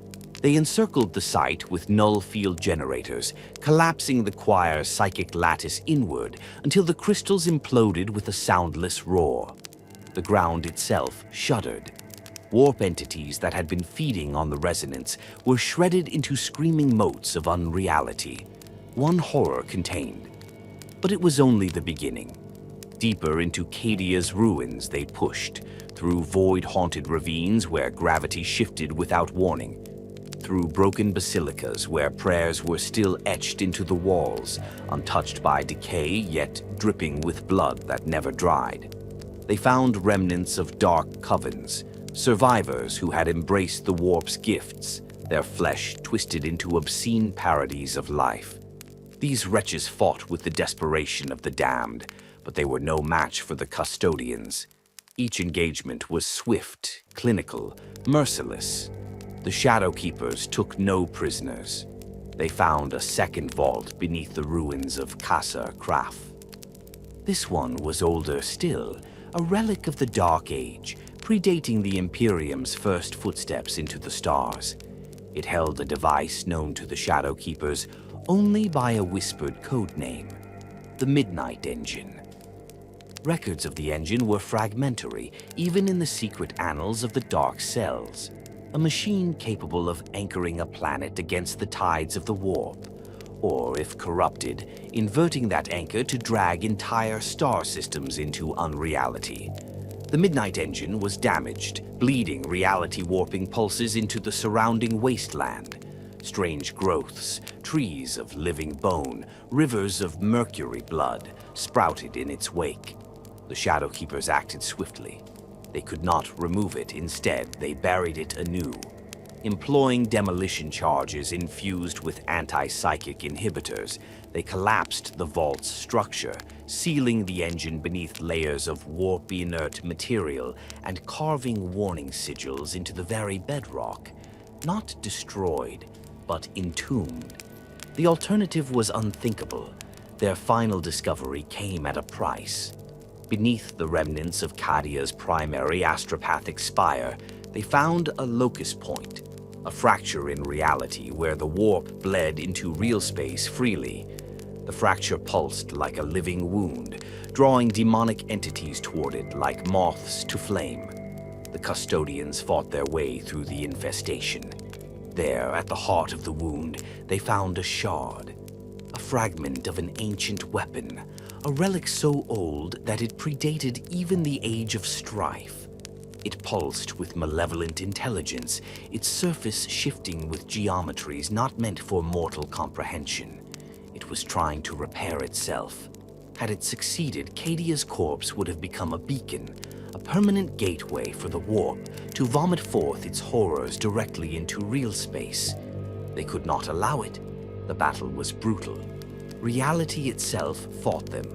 They encircled the site with null field generators, collapsing the choir's psychic lattice inward until the crystals imploded with a soundless roar. The ground itself shuddered. Warp entities that had been feeding on the resonance were shredded into screaming motes of unreality. One horror contained. But it was only the beginning. Deeper into Cadia's ruins they pushed, through void-haunted ravines where gravity shifted without warning, through broken basilicas where prayers were still etched into the walls, untouched by decay yet dripping with blood that never dried. They found remnants of dark covens, survivors who had embraced the warp's gifts, their flesh twisted into obscene parodies of life. These wretches fought with the desperation of the damned, but they were no match for the Custodians. Each engagement was swift, clinical, merciless. The Shadow Keepers took no prisoners. They found a second vault beneath the ruins of Casa Kraf. This one was older still, a relic of the Dark Age, predating the Imperium's first footsteps into the stars. It held a device known to the Shadow Keepers only by a whispered code name, the Midnight Engine. Records of the engine were fragmentary, even in the secret annals of the Dark Cells, a machine capable of anchoring a planet against the tides of the warp, or, if corrupted, inverting that anchor to drag entire star systems into unreality. The Midnight Engine was damaged, bleeding reality-warping pulses into the surrounding wasteland. Strange growths, trees of living bone, rivers of mercury blood sprouted in its wake. The Shadow Keepers acted swiftly. They could not remove it. Instead, they buried it anew, employing demolition charges infused with anti-psychic inhibitors. They collapsed the vault's structure, sealing the engine beneath layers of warp-inert material and carving warning sigils into the very bedrock. Not destroyed, but entombed. The alternative was unthinkable. Their final discovery came at a price. Beneath the remnants of Cadia's primary astropathic spire, they found a locus point, a fracture in reality where the warp bled into real space freely. The fracture pulsed like a living wound, drawing demonic entities toward it like moths to flame. The Custodians fought their way through the infestation. There, at the heart of the wound, they found a shard, a fragment of an ancient weapon, a relic so old that it predated even the Age of Strife. It pulsed with malevolent intelligence, its surface shifting with geometries not meant for mortal comprehension. It was trying to repair itself. Had it succeeded, Cadia's corpse would have become a beacon, a permanent gateway for the warp to vomit forth its horrors directly into real space. They could not allow it. The battle was brutal. Reality itself fought them.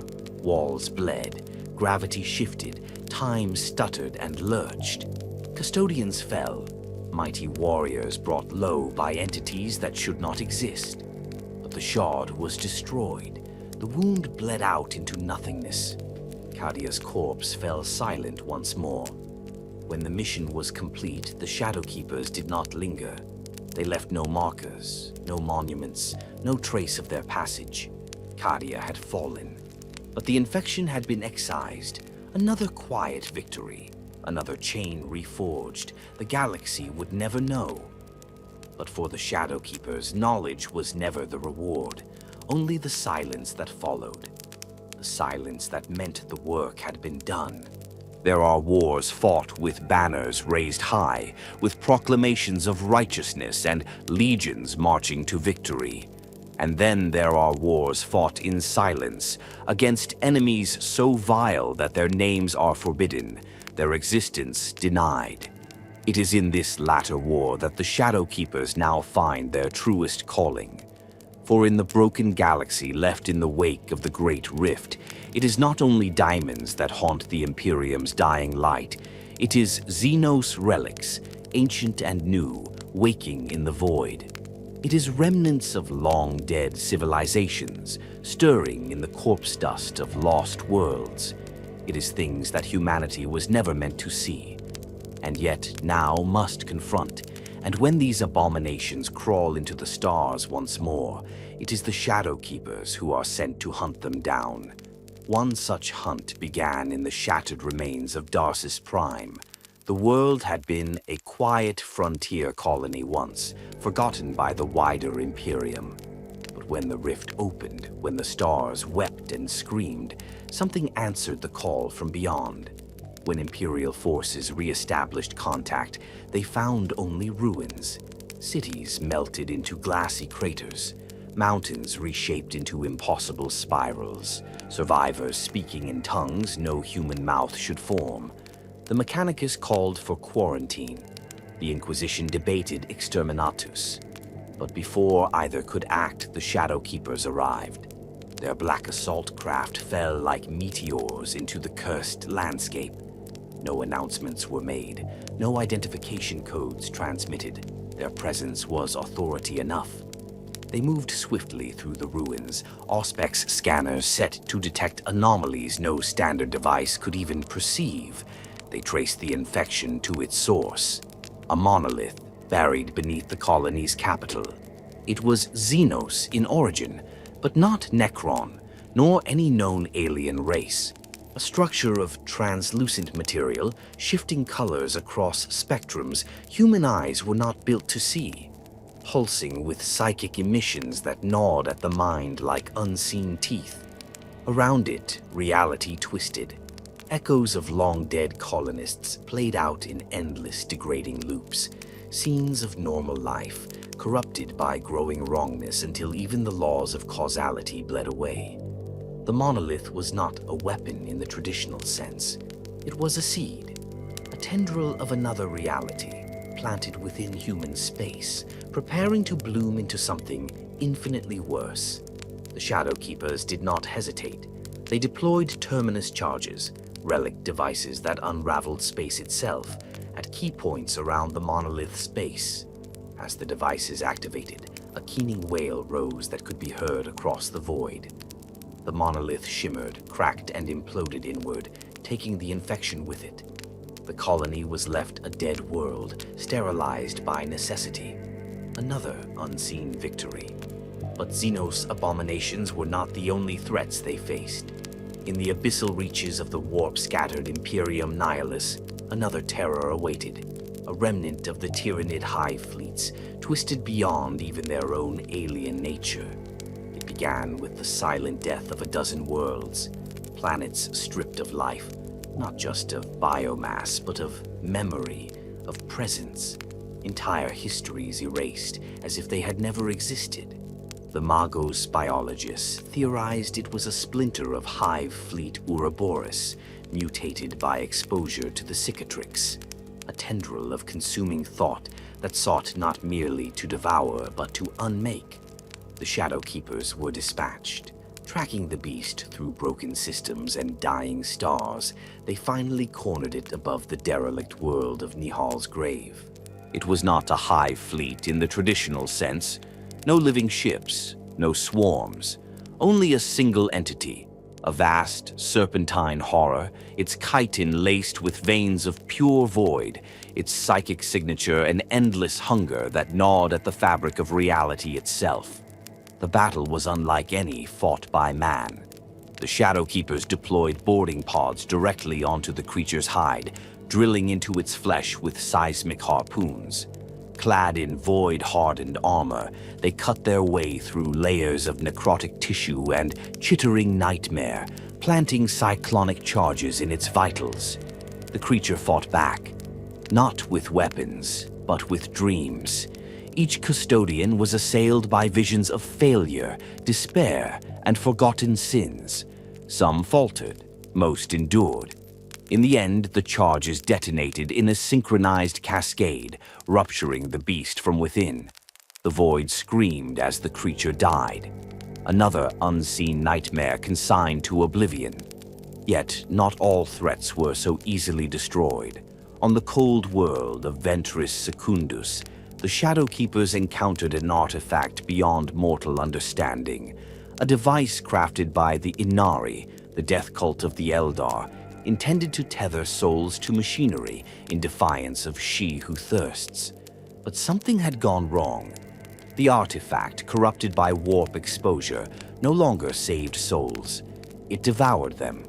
Walls bled, gravity shifted, time stuttered and lurched. Custodians fell, mighty warriors brought low by entities that should not exist. But the shard was destroyed. The wound bled out into nothingness. Cadia's corpse fell silent once more. When the mission was complete, the Shadow Keepers did not linger. They left no markers, no monuments, no trace of their passage. Cadia had fallen. But the infection had been excised. Another quiet victory, another chain reforged. The galaxy would never know. But for the Shadow Keepers, knowledge was never the reward, only the silence that followed. The silence that meant the work had been done. There are wars fought with banners raised high, with proclamations of righteousness and legions marching to victory. And then there are wars fought in silence, against enemies so vile that their names are forbidden, their existence denied. It is in this latter war that the Shadow Keepers now find their truest calling. For in the broken galaxy left in the wake of the Great Rift, it is not only diamonds that haunt the Imperium's dying light, it is xenos relics, ancient and new, waking in the void. It is remnants of long-dead civilizations, stirring in the corpse dust of lost worlds. It is things that humanity was never meant to see, and yet now must confront. And when these abominations crawl into the stars once more, it is the Shadow Keepers who are sent to hunt them down. One such hunt began in the shattered remains of Darcis Prime. The world had been a quiet frontier colony once, forgotten by the wider Imperium. But when the rift opened, when the stars wept and screamed, something answered the call from beyond. When Imperial forces re-established contact, they found only ruins. Cities melted into glassy craters, mountains reshaped into impossible spirals, survivors speaking in tongues no human mouth should form. The Mechanicus called for quarantine. The Inquisition debated exterminatus. But before either could act, the Shadow Keepers arrived. Their black assault craft fell like meteors into the cursed landscape. No announcements were made, no identification codes transmitted. Their presence was authority enough. They moved swiftly through the ruins, Auspex scanners set to detect anomalies no standard device could even perceive. They traced the infection to its source, a monolith buried beneath the colony's capital. It was xenos in origin, but not Necron, nor any known alien race. A structure of translucent material, shifting colors across spectrums human eyes were not built to see, pulsing with psychic emissions that gnawed at the mind like unseen teeth. Around it, reality twisted. Echoes of long-dead colonists played out in endless degrading loops, scenes of normal life, corrupted by growing wrongness until even the laws of causality bled away. The monolith was not a weapon in the traditional sense. It was a seed, a tendril of another reality, planted within human space, preparing to bloom into something infinitely worse. The Shadow Keepers did not hesitate. They deployed terminus charges, relic devices that unraveled space itself, at key points around the monolith's base. As the devices activated, a keening wail rose that could be heard across the void. The monolith shimmered, cracked, and imploded inward, taking the infection with it. The colony was left a dead world, sterilized by necessity. Another unseen victory. But xenos abominations were not the only threats they faced. In the abyssal reaches of the warp-scattered Imperium Nihilus, another terror awaited, a remnant of the Tyrannid hive fleets, twisted beyond even their own alien nature. It began with the silent death of a dozen worlds, planets stripped of life, not just of biomass, but of memory, of presence, entire histories erased as if they had never existed. The Magos biologists theorized it was a splinter of hive fleet Ouroboros, mutated by exposure to the cicatrix, a tendril of consuming thought that sought not merely to devour but to unmake. The Shadow Keepers were dispatched. Tracking the beast through broken systems and dying stars, they finally cornered it above the derelict world of Nihal's grave. It was not a hive fleet in the traditional sense. No living ships, no swarms, only a single entity, a vast, serpentine horror, its chitin laced with veins of pure void, its psychic signature an endless hunger that gnawed at the fabric of reality itself. The battle was unlike any fought by man. The Shadow Keepers deployed boarding pods directly onto the creature's hide, drilling into its flesh with seismic harpoons. Clad in void-hardened armor, they cut their way through layers of necrotic tissue and chittering nightmare, planting cyclonic charges in its vitals. The creature fought back, not with weapons, but with dreams. Each custodian was assailed by visions of failure, despair, and forgotten sins. Some faltered, most endured. In the end, the charges detonated in a synchronized cascade, rupturing the beast from within. The void screamed as the creature died. Another unseen nightmare consigned to oblivion. Yet, not all threats were so easily destroyed. On the cold world of Ventris Secundus, the Shadow Keepers encountered an artifact beyond mortal understanding. A device crafted by the Inari, the death cult of the Eldar, intended to tether souls to machinery in defiance of she who thirsts. But something had gone wrong. The artifact, corrupted by warp exposure, no longer saved souls. It devoured them.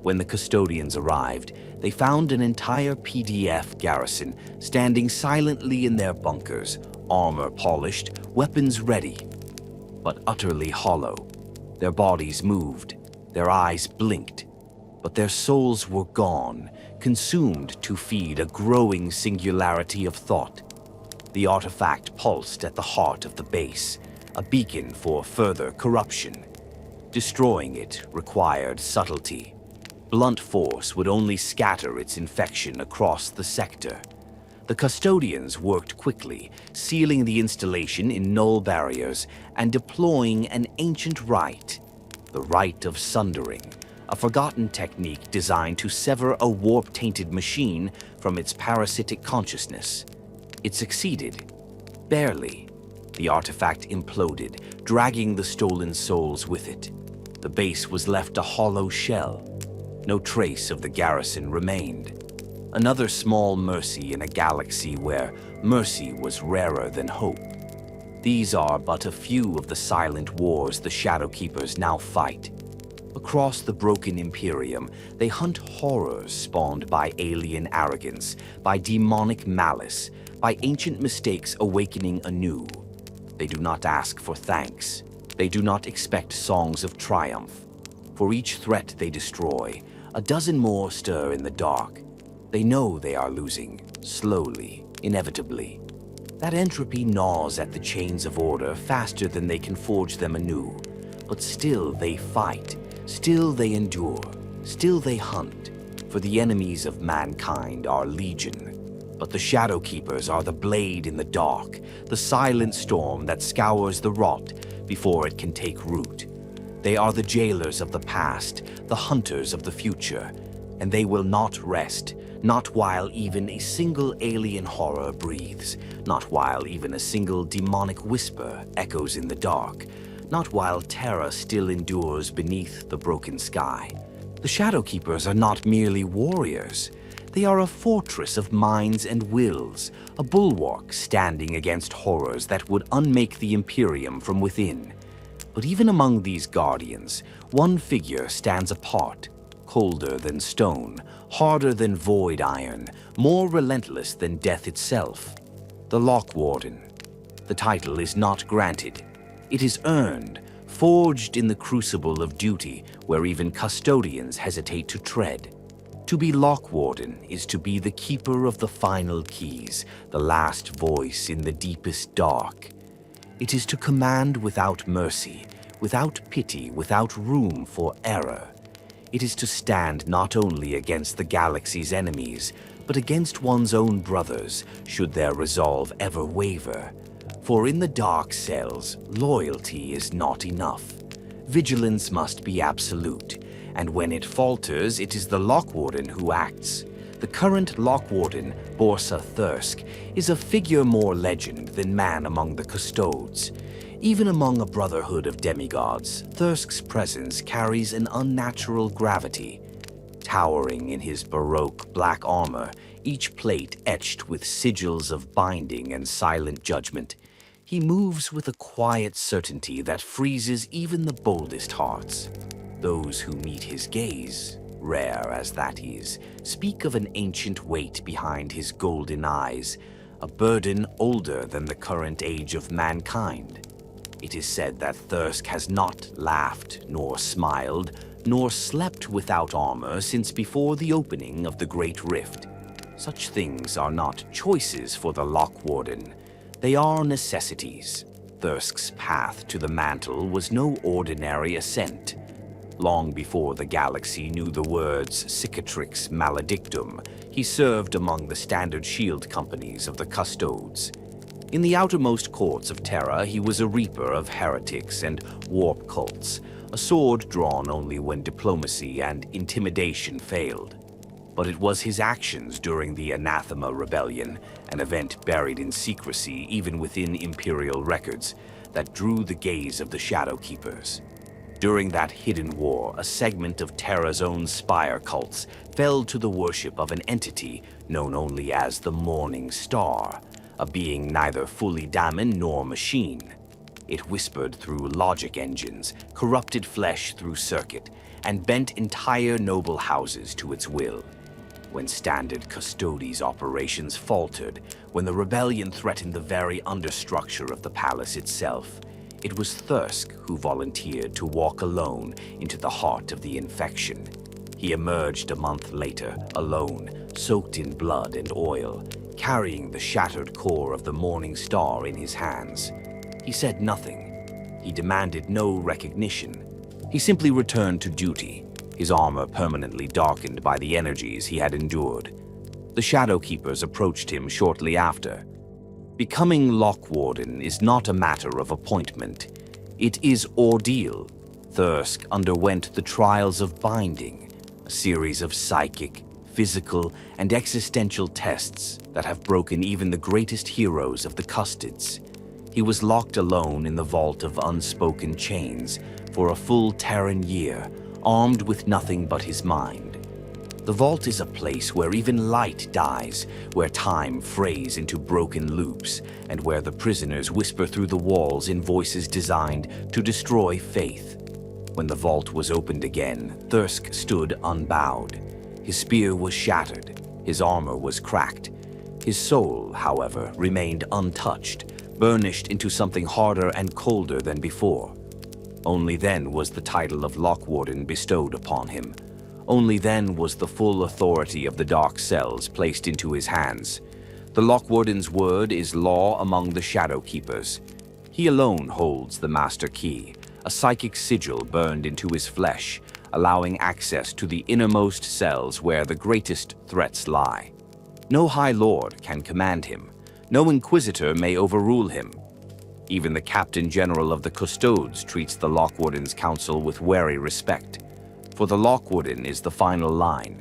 When the Custodians arrived, they found an entire PDF garrison standing silently in their bunkers, armor polished, weapons ready, but utterly hollow. Their bodies moved, their eyes blinked, but their souls were gone, consumed to feed a growing singularity of thought. The artifact pulsed at the heart of the base, a beacon for further corruption. Destroying it required subtlety. Blunt force would only scatter its infection across the sector. The Custodians worked quickly, sealing the installation in null barriers and deploying an ancient rite, the Rite of Sundering, a forgotten technique designed to sever a warp-tainted machine from its parasitic consciousness. It succeeded. Barely. The artifact imploded, dragging the stolen souls with it. The base was left a hollow shell. No trace of the garrison remained. Another small mercy in a galaxy where mercy was rarer than hope. These are but a few of the silent wars the Shadowkeepers now fight. Across the broken Imperium, they hunt horrors spawned by alien arrogance, by demonic malice, by ancient mistakes awakening anew. They do not ask for thanks. They do not expect songs of triumph. For each threat they destroy, a dozen more stir in the dark. They know they are losing, slowly, inevitably. That entropy gnaws at the chains of order faster than they can forge them anew. But still they fight, still they endure, still they hunt, for the enemies of mankind are legion. But the Shadowkeepers are the blade in the dark, the silent storm that scours the rot before it can take root. They are the jailers of the past, the hunters of the future, and they will not rest, not while even a single alien horror breathes, not while even a single demonic whisper echoes in the dark, not while Terra still endures beneath the broken sky. The Shadowkeepers are not merely warriors. They are a fortress of minds and wills, a bulwark standing against horrors that would unmake the Imperium from within. But even among these guardians, one figure stands apart, colder than stone, harder than void iron, more relentless than death itself. The Lock Warden. The title is not granted. It is earned, forged in the crucible of duty where even Custodians hesitate to tread. To be Lock Warden is to be the keeper of the final keys, the last voice in the deepest dark. It is to command without mercy, without pity, without room for error. It is to stand not only against the galaxy's enemies, but against one's own brothers, should their resolve ever waver. For in the dark cells, loyalty is not enough. Vigilance must be absolute, and when it falters, it is the Lock Warden who acts. The current Lock Warden, Borsa Thirsk, is a figure more legend than man among the Custodes. Even among a brotherhood of demigods, Thirsk's presence carries an unnatural gravity. Towering in his baroque black armor, each plate etched with sigils of binding and silent judgment, he moves with a quiet certainty that freezes even the boldest hearts. Those who meet his gaze, rare as that is, speak of an ancient weight behind his golden eyes, a burden older than the current age of mankind. It is said that Thirsk has not laughed, nor smiled, nor slept without armor since before the opening of the Great Rift. Such things are not choices for the Lock Warden. They are necessities. Thirsk's path to the mantle was no ordinary ascent. Long before the galaxy knew the words Cicatrix Maledictum, he served among the standard shield companies of the Custodes. In the outermost courts of Terra, he was a reaper of heretics and warp cults, a sword drawn only when diplomacy and intimidation failed. But it was his actions during the Anathema Rebellion, an event buried in secrecy even within Imperial records, that drew the gaze of the Shadowkeepers. During that hidden war, a segment of Terra's own spire cults fell to the worship of an entity known only as the Morning Star, a being neither fully daemon nor machine. It whispered through logic engines, corrupted flesh through circuit, and bent entire noble houses to its will. When standard Custodes operations faltered, when the rebellion threatened the very understructure of the palace itself, it was Thirsk who volunteered to walk alone into the heart of the infection. He emerged a month later, alone, soaked in blood and oil, carrying the shattered core of the Morning Star in his hands. He said nothing. He demanded no recognition. He simply returned to duty, his armor permanently darkened by the energies he had endured. The Shadow Keepers approached him shortly after. Becoming Lock Warden is not a matter of appointment. It is ordeal. Thirsk underwent the trials of binding, a series of psychic, physical, and existential tests that have broken even the greatest heroes of the Custodes. He was locked alone in the vault of unspoken chains for a full Terran year, armed with nothing but his mind. The vault is a place where even light dies, where time frays into broken loops, and where the prisoners whisper through the walls in voices designed to destroy faith. When the vault was opened again, Thirsk stood unbowed. His spear was shattered, his armor was cracked. His soul, however, remained untouched, burnished into something harder and colder than before. Only then was the title of Lock Warden bestowed upon him. Only then was the full authority of the dark cells placed into his hands. The Lock Warden's word is law among the Shadow Keepers. He alone holds the master key, a psychic sigil burned into his flesh, allowing access to the innermost cells where the greatest threats lie. No High Lord can command him. No Inquisitor may overrule him. Even the Captain General of the Custodes treats the Lock Warden's counsel with wary respect. For the Lock Warden is the final line.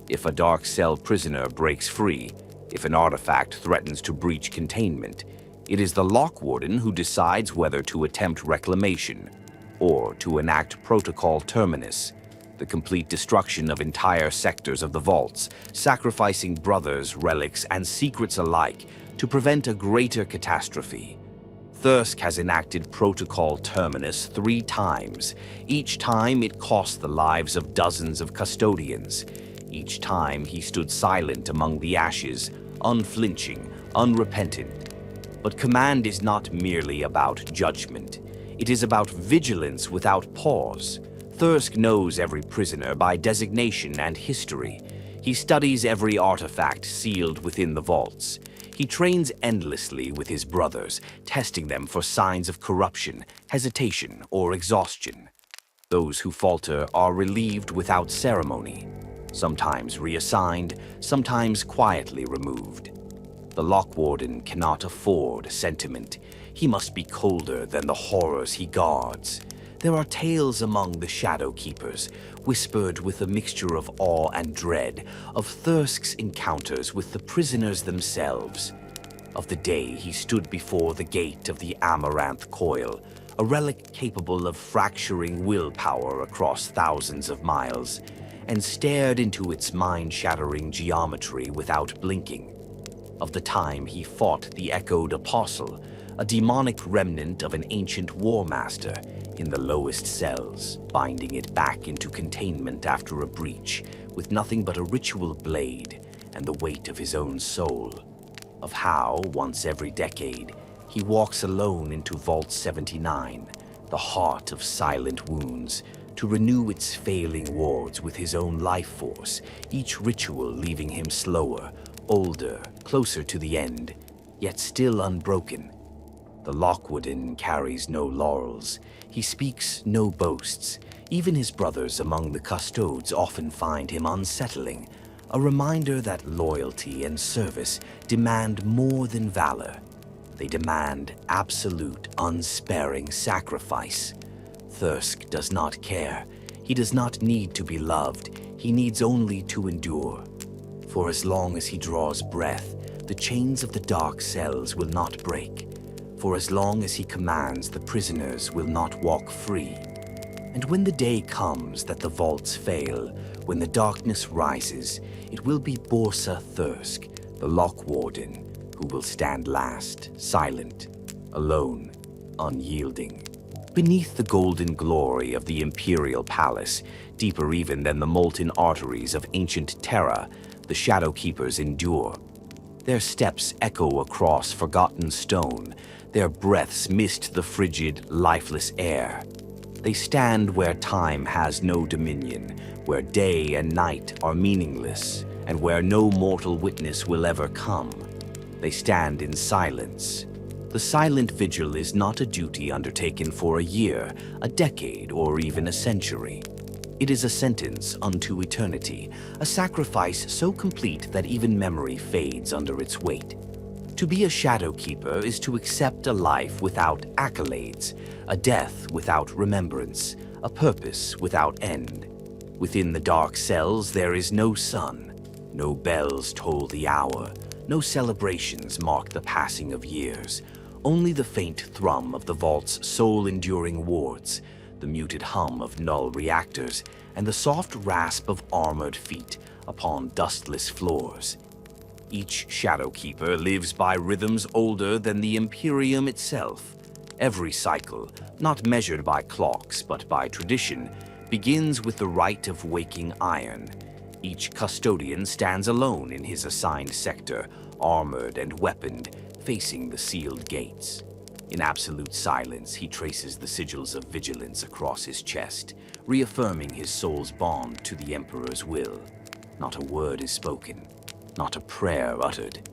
If a dark cell prisoner breaks free, if an artifact threatens to breach containment, it is the Lock Warden who decides whether to attempt reclamation or to enact Protocol Terminus, the complete destruction of entire sectors of the vaults, sacrificing brothers, relics, and secrets alike to prevent a greater catastrophe. Thirsk has enacted Protocol Terminus 3 times. Each time it cost the lives of dozens of custodians. Each time he stood silent among the ashes, unflinching, unrepentant. But command is not merely about judgment. It is about vigilance without pause. Thirsk knows every prisoner by designation and history. He studies every artifact sealed within the vaults. He trains endlessly with his brothers, testing them for signs of corruption, hesitation, or exhaustion. Those who falter are relieved without ceremony, sometimes reassigned, sometimes quietly removed. The Lock Warden cannot afford sentiment. He must be colder than the horrors he guards. There are tales among the Shadow Keepers, whispered with a mixture of awe and dread, of Thirsk's encounters with the prisoners themselves, of the day he stood before the gate of the Amaranth Coil, a relic capable of fracturing willpower across thousands of miles, and stared into its mind-shattering geometry without blinking, of the time he fought the Echoed Apostle, a demonic remnant of an ancient war master, in the lowest cells, binding it back into containment after a breach, with nothing but a ritual blade and the weight of his own soul. Of how, once every decade, he walks alone into Vault 79, the heart of silent wounds, to renew its failing wards with his own life force, each ritual leaving him slower, older, closer to the end, yet still unbroken. The Lock Warden carries no laurels. He speaks no boasts. Even his brothers among the Custodes often find him unsettling, a reminder that loyalty and service demand more than valor. They demand absolute, unsparing sacrifice. Thirsk does not care. He does not need to be loved. He needs only to endure. For as long as he draws breath, the chains of the dark cells will not break. For as long as he commands, the prisoners will not walk free. And when the day comes that the vaults fail, when the darkness rises, it will be Borsa Thirsk, the Lock Warden, who will stand last, silent, alone, unyielding. Beneath the golden glory of the Imperial Palace, deeper even than the molten arteries of ancient Terra, the Shadow Keepers endure. Their steps echo across forgotten stone, their breaths mist the frigid, lifeless air. They stand where time has no dominion, where day and night are meaningless, and where no mortal witness will ever come. They stand in silence. The silent vigil is not a duty undertaken for a year, a decade, or even a century. It is a sentence unto eternity, a sacrifice so complete that even memory fades under its weight. To be a Shadow Keeper is to accept a life without accolades, a death without remembrance, a purpose without end. Within the dark cells there is no sun, no bells toll the hour, no celebrations mark the passing of years, only the faint thrum of the vault's soul-enduring wards, the muted hum of null reactors, and the soft rasp of armored feet upon dustless floors. Each Shadow Keeper lives by rhythms older than the Imperium itself. Every cycle, not measured by clocks but by tradition, begins with the rite of waking iron. Each Custodian stands alone in his assigned sector, armored and weaponed, facing the sealed gates. In absolute silence, he traces the sigils of vigilance across his chest, reaffirming his soul's bond to the Emperor's will. Not a word is spoken, not a prayer uttered.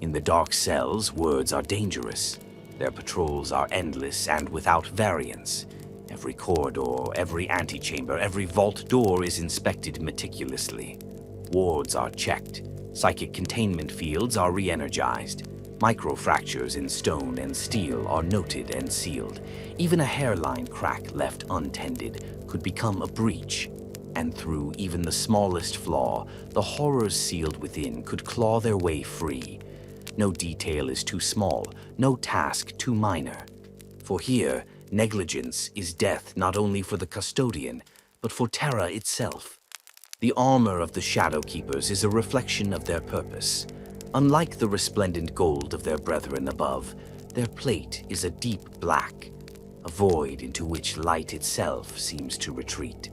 In the dark cells, words are dangerous. Their patrols are endless and without variance. Every corridor, every antechamber, every vault door is inspected meticulously. Wards are checked. Psychic containment fields are re-energized. Microfractures in stone and steel are noted and sealed. Even a hairline crack left untended could become a breach. And through even the smallest flaw, the horrors sealed within could claw their way free. No detail is too small, no task too minor. For here, negligence is death not only for the Custodian, but for Terra itself. The armor of the Shadow Keepers is a reflection of their purpose. Unlike the resplendent gold of their brethren above, their plate is a deep black, a void into which light itself seems to retreat.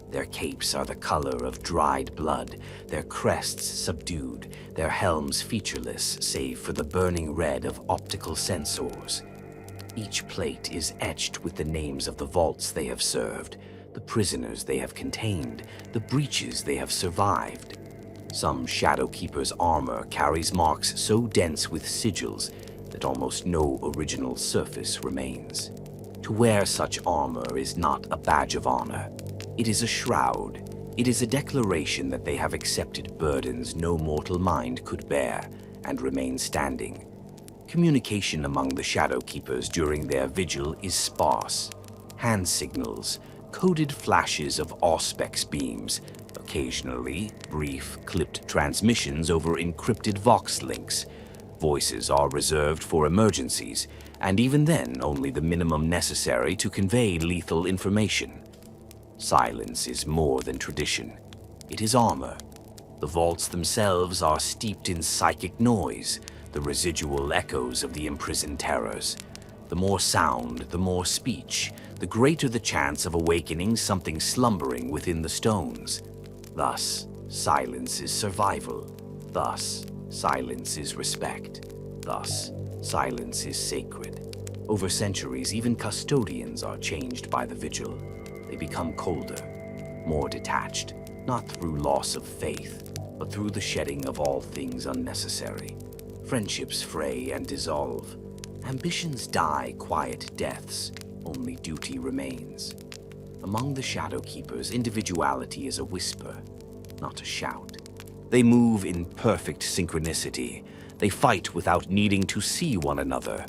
Their capes are the color of dried blood, their crests subdued, their helms featureless save for the burning red of optical sensors. Each plate is etched with the names of the vaults they have served, the prisoners they have contained, the breaches they have survived. Some Shadow Keeper's armor carries marks so dense with sigils that almost no original surface remains. To wear such armor is not a badge of honor. It is a shroud. It is a declaration that they have accepted burdens no mortal mind could bear and remain standing. Communication among the Shadow Keepers during their vigil is sparse. Hand signals, coded flashes of auspex beams, occasionally brief, clipped transmissions over encrypted vox links. Voices are reserved for emergencies, and even then only the minimum necessary to convey lethal information. Silence is more than tradition. It is armor. The vaults themselves are steeped in psychic noise, the residual echoes of the imprisoned terrors. The more sound, the more speech, the greater the chance of awakening something slumbering within the stones. Thus, silence is survival. Thus, silence is respect. Thus, silence is sacred. Over centuries, even Custodians are changed by the vigil. They become colder, more detached, not through loss of faith, but through the shedding of all things unnecessary. Friendships fray and dissolve. Ambitions die quiet deaths. Only duty remains. Among the Shadow Keepers, individuality is a whisper, not a shout. They move in perfect synchronicity. They fight without needing to see one another.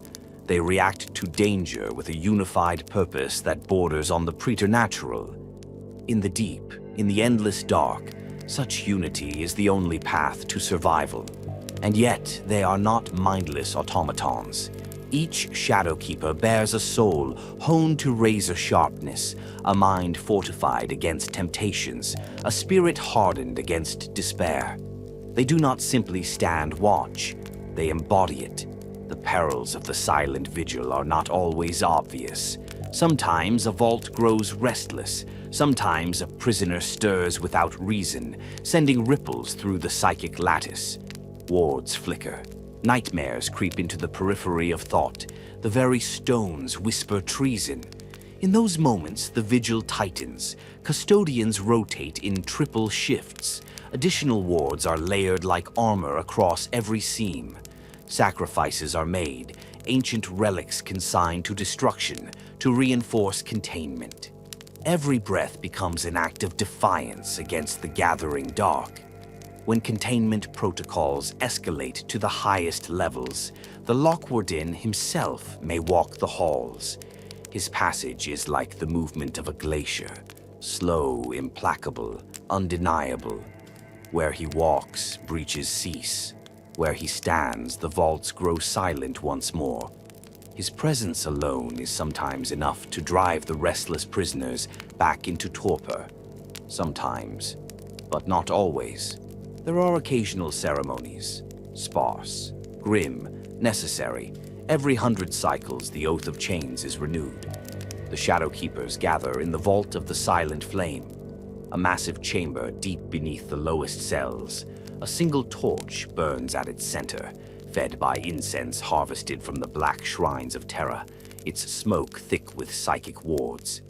They react to danger with a unified purpose that borders on the preternatural. In the deep, in the endless dark, such unity is the only path to survival. And yet, they are not mindless automatons. Each Shadow Keeper bears a soul honed to razor sharpness, a mind fortified against temptations, a spirit hardened against despair. They do not simply stand watch, they embody it. The perils of the silent vigil are not always obvious. Sometimes a vault grows restless. Sometimes a prisoner stirs without reason, sending ripples through the psychic lattice. Wards flicker. Nightmares creep into the periphery of thought. The very stones whisper treason. In those moments, the vigil tightens. Custodians rotate in triple shifts. Additional wards are layered like armor across every seam. Sacrifices are made, ancient relics consigned to destruction to reinforce containment. Every breath becomes an act of defiance against the gathering dark. When containment protocols escalate to the highest levels, the Lockwarden himself may walk the halls. His passage is like the movement of a glacier, slow, implacable, undeniable. Where he walks, breaches cease. Where he stands, the vaults grow silent once more. His presence alone is sometimes enough to drive the restless prisoners back into torpor. Sometimes, but not always. There are occasional ceremonies, sparse, grim, necessary. Every 100 cycles, the Oath of Chains is renewed. The Shadow Keepers gather in the Vault of the Silent Flame, a massive chamber deep beneath the lowest cells. A single torch burns at its center, fed by incense harvested from the black shrines of Terra, its smoke thick with psychic wards.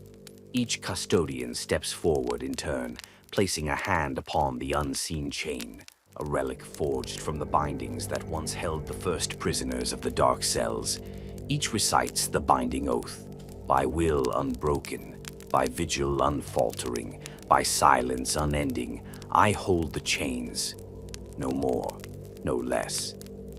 Each custodian steps forward in turn, placing a hand upon the unseen chain, a relic forged from the bindings that once held the first prisoners of the dark cells. Each recites the binding oath, by will unbroken, by vigil unfaltering, by silence unending, I hold the chains. No more, no less.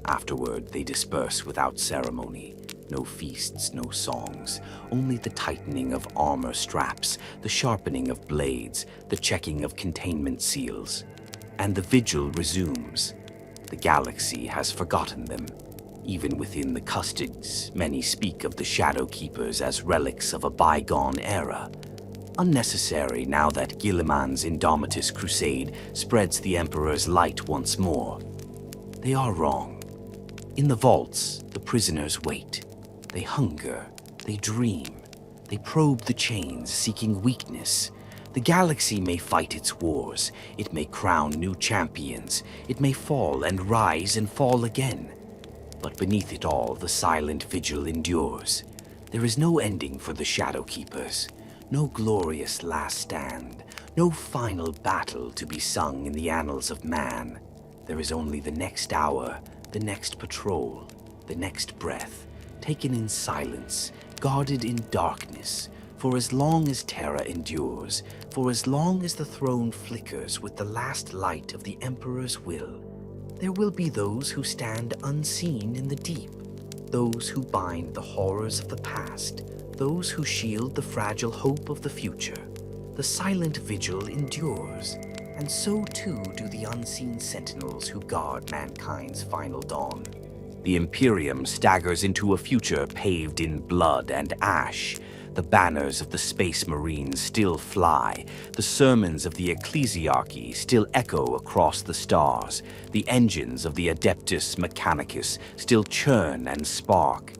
Afterward, they disperse without ceremony. No feasts, no songs, only the tightening of armor straps, the sharpening of blades, the checking of containment seals. And the vigil resumes. The galaxy has forgotten them. Even within the Custodes, many speak of the Shadow Keepers as relics of a bygone era. Unnecessary now that Guilliman's Indomitus crusade spreads the Emperor's light once more. They are wrong. In the vaults, the prisoners wait. They hunger, they dream, they probe the chains, seeking weakness. The galaxy may fight its wars, it may crown new champions, it may fall and rise and fall again. But beneath it all, the silent vigil endures. There is no ending for the Shadow Keepers, no glorious last stand, no final battle to be sung in the annals of man. There is only the next hour, the next patrol, the next breath, taken in silence, guarded in darkness, for as long as Terra endures, for as long as the throne flickers with the last light of the Emperor's will. There will be those who stand unseen in the deep, those who bind the horrors of the past, those who shield the fragile hope of the future. The silent vigil endures, and so too do the unseen sentinels who guard mankind's final dawn. The Imperium staggers into a future paved in blood and ash. The banners of the Space Marines still fly. The sermons of the Ecclesiarchy still echo across the stars. The engines of the Adeptus Mechanicus still churn and spark.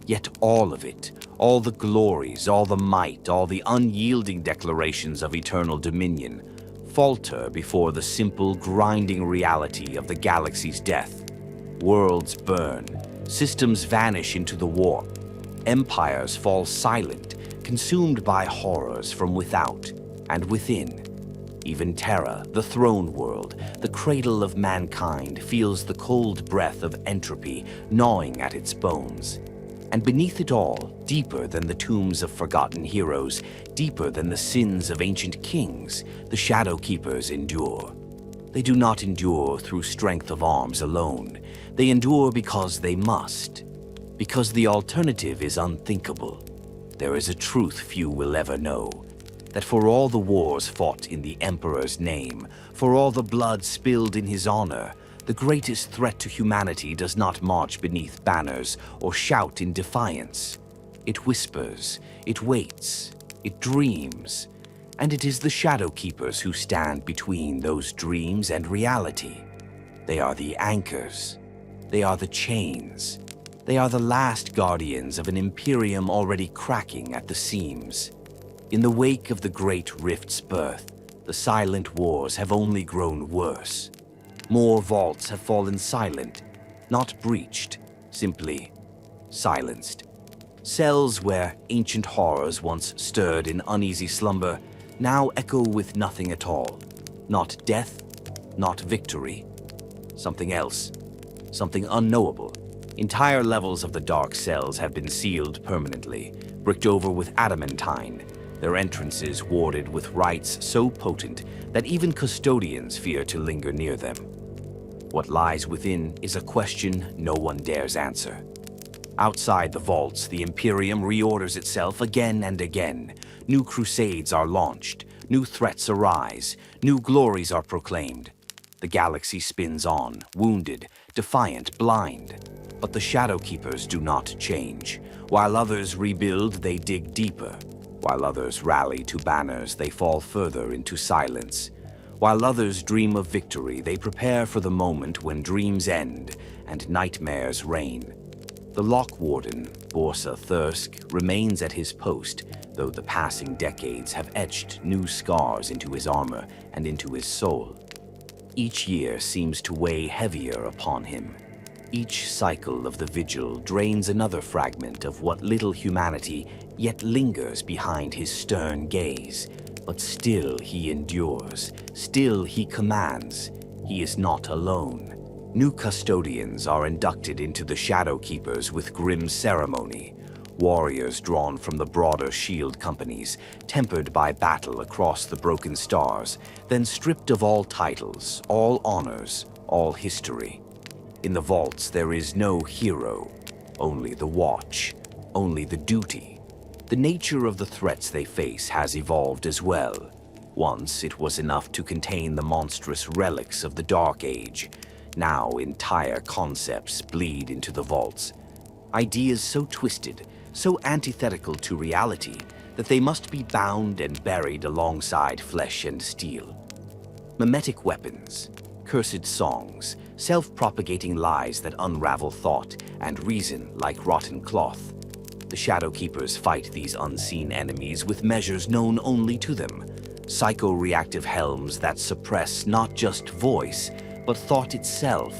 Yet all of it, all the glories, all the might, all the unyielding declarations of eternal dominion, falter before the simple, grinding reality of the galaxy's death. Worlds burn, systems vanish into the warp, empires fall silent, consumed by horrors from without and within. Even Terra, the throne world, the cradle of mankind, feels the cold breath of entropy gnawing at its bones. And beneath it all, deeper than the tombs of forgotten heroes, deeper than the sins of ancient kings, the Shadow Keepers endure. They do not endure through strength of arms alone. They endure because they must. Because the alternative is unthinkable. There is a truth few will ever know. That for all the wars fought in the Emperor's name, for all the blood spilled in his honor, the greatest threat to humanity does not march beneath banners or shout in defiance. It whispers, it waits, it dreams. And it is the Shadow Keepers who stand between those dreams and reality. They are the anchors. They are the chains. They are the last guardians of an Imperium already cracking at the seams. In the wake of the Great Rift's birth, the silent wars have only grown worse. More vaults have fallen silent, not breached, simply silenced. Cells where ancient horrors once stirred in uneasy slumber now echo with nothing at all. Not death, not victory. Something else. Something unknowable. Entire levels of the dark cells have been sealed permanently, bricked over with adamantine, their entrances warded with rites so potent that even custodians fear to linger near them. What lies within is a question no one dares answer. Outside the vaults, the Imperium reorders itself again and again. New crusades are launched, new threats arise, new glories are proclaimed. The galaxy spins on, wounded, defiant, blind. But the Shadowkeepers do not change. While others rebuild, they dig deeper. While others rally to banners, they fall further into silence. While others dream of victory, they prepare for the moment when dreams end and nightmares reign. The Lock Warden, Borsa Thirsk, remains at his post, though the passing decades have etched new scars into his armor and into his soul. Each year seems to weigh heavier upon him. Each cycle of the vigil drains another fragment of what little humanity yet lingers behind his stern gaze. But still he endures, still he commands. He is not alone. New custodians are inducted into the Shadowkeepers with grim ceremony. Warriors drawn from the broader shield companies, tempered by battle across the broken stars, then stripped of all titles, all honors, all history. In the vaults there is no hero, only the watch, only the duty. The nature of the threats they face has evolved as well. Once it was enough to contain the monstrous relics of the Dark Age. Now entire concepts bleed into the vaults. Ideas so twisted, so antithetical to reality, that they must be bound and buried alongside flesh and steel. Mimetic weapons, cursed songs, self-propagating lies that unravel thought and reason like rotten cloth. The Shadowkeepers fight these unseen enemies with measures known only to them. Psycho-reactive helms that suppress not just voice, but thought itself.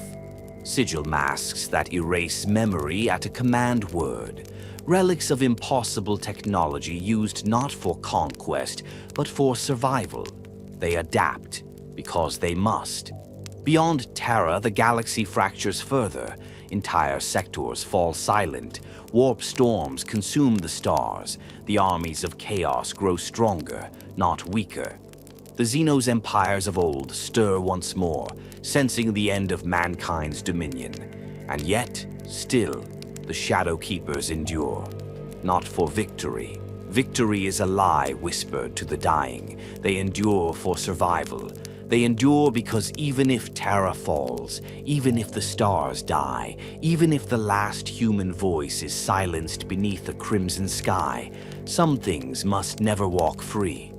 Sigil masks that erase memory at a command word. Relics of impossible technology used not for conquest, but for survival. They adapt because they must. Beyond Terra, the galaxy fractures further. Entire sectors fall silent. Warp storms consume the stars. The armies of chaos grow stronger, not weaker. The xenos empires of old stir once more, sensing the end of mankind's dominion. And yet, still, the Shadowkeepers endure. Not for victory. Victory is a lie whispered to the dying. They endure for survival. They endure because even if Terra falls, even if the stars die, even if the last human voice is silenced beneath a crimson sky, some things must never walk free.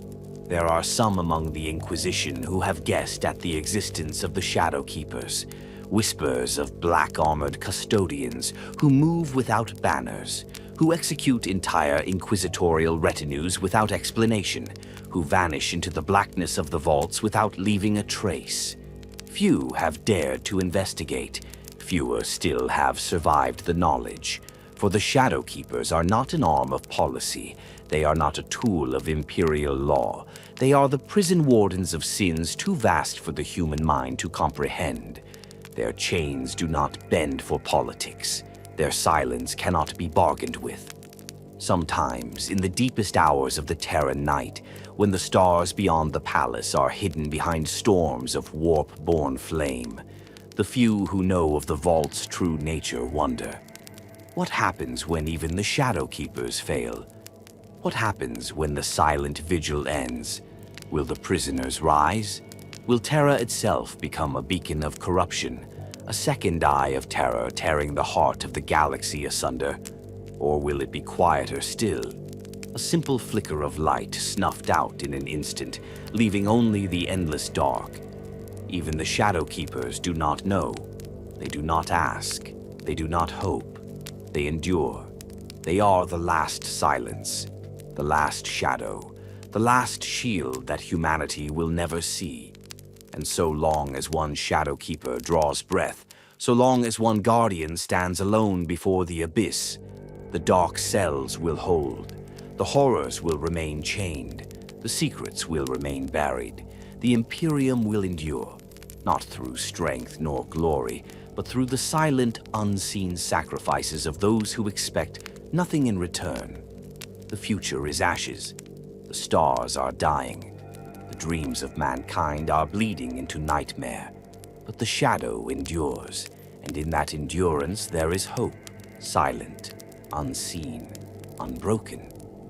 There are some among the Inquisition who have guessed at the existence of the Shadowkeepers, whispers of black-armored custodians who move without banners, who execute entire inquisitorial retinues without explanation, who vanish into the blackness of the vaults without leaving a trace. Few have dared to investigate. Fewer still have survived the knowledge. For the Shadowkeepers are not an arm of policy. They are not a tool of imperial law. They are the prison wardens of sins too vast for the human mind to comprehend. Their chains do not bend for politics. Their silence cannot be bargained with. Sometimes, in the deepest hours of the Terra night, when the stars beyond the palace are hidden behind storms of warp-born flame, the few who know of the vault's true nature wonder. What happens when even the Shadowkeepers fail? What happens when the silent vigil ends? Will the prisoners rise? Will Terra itself become a beacon of corruption, a second eye of terror tearing the heart of the galaxy asunder? Or will it be quieter still? A simple flicker of light snuffed out in an instant, leaving only the endless dark. Even the Shadowkeepers do not know. They do not ask. They do not hope. They endure. They are the last silence, the last shadow, the last shield that humanity will never see. And so long as one Shadowkeeper draws breath, so long as one Guardian stands alone before the abyss, The dark cells will hold. The horrors will remain chained. The secrets will remain buried. The Imperium will endure, not through strength nor glory, but through the silent, unseen sacrifices of those who expect nothing in return. The future is ashes. The stars are dying. The dreams of mankind are bleeding into nightmare. But the shadow endures, and in that endurance there is hope, silent, unseen, unbroken.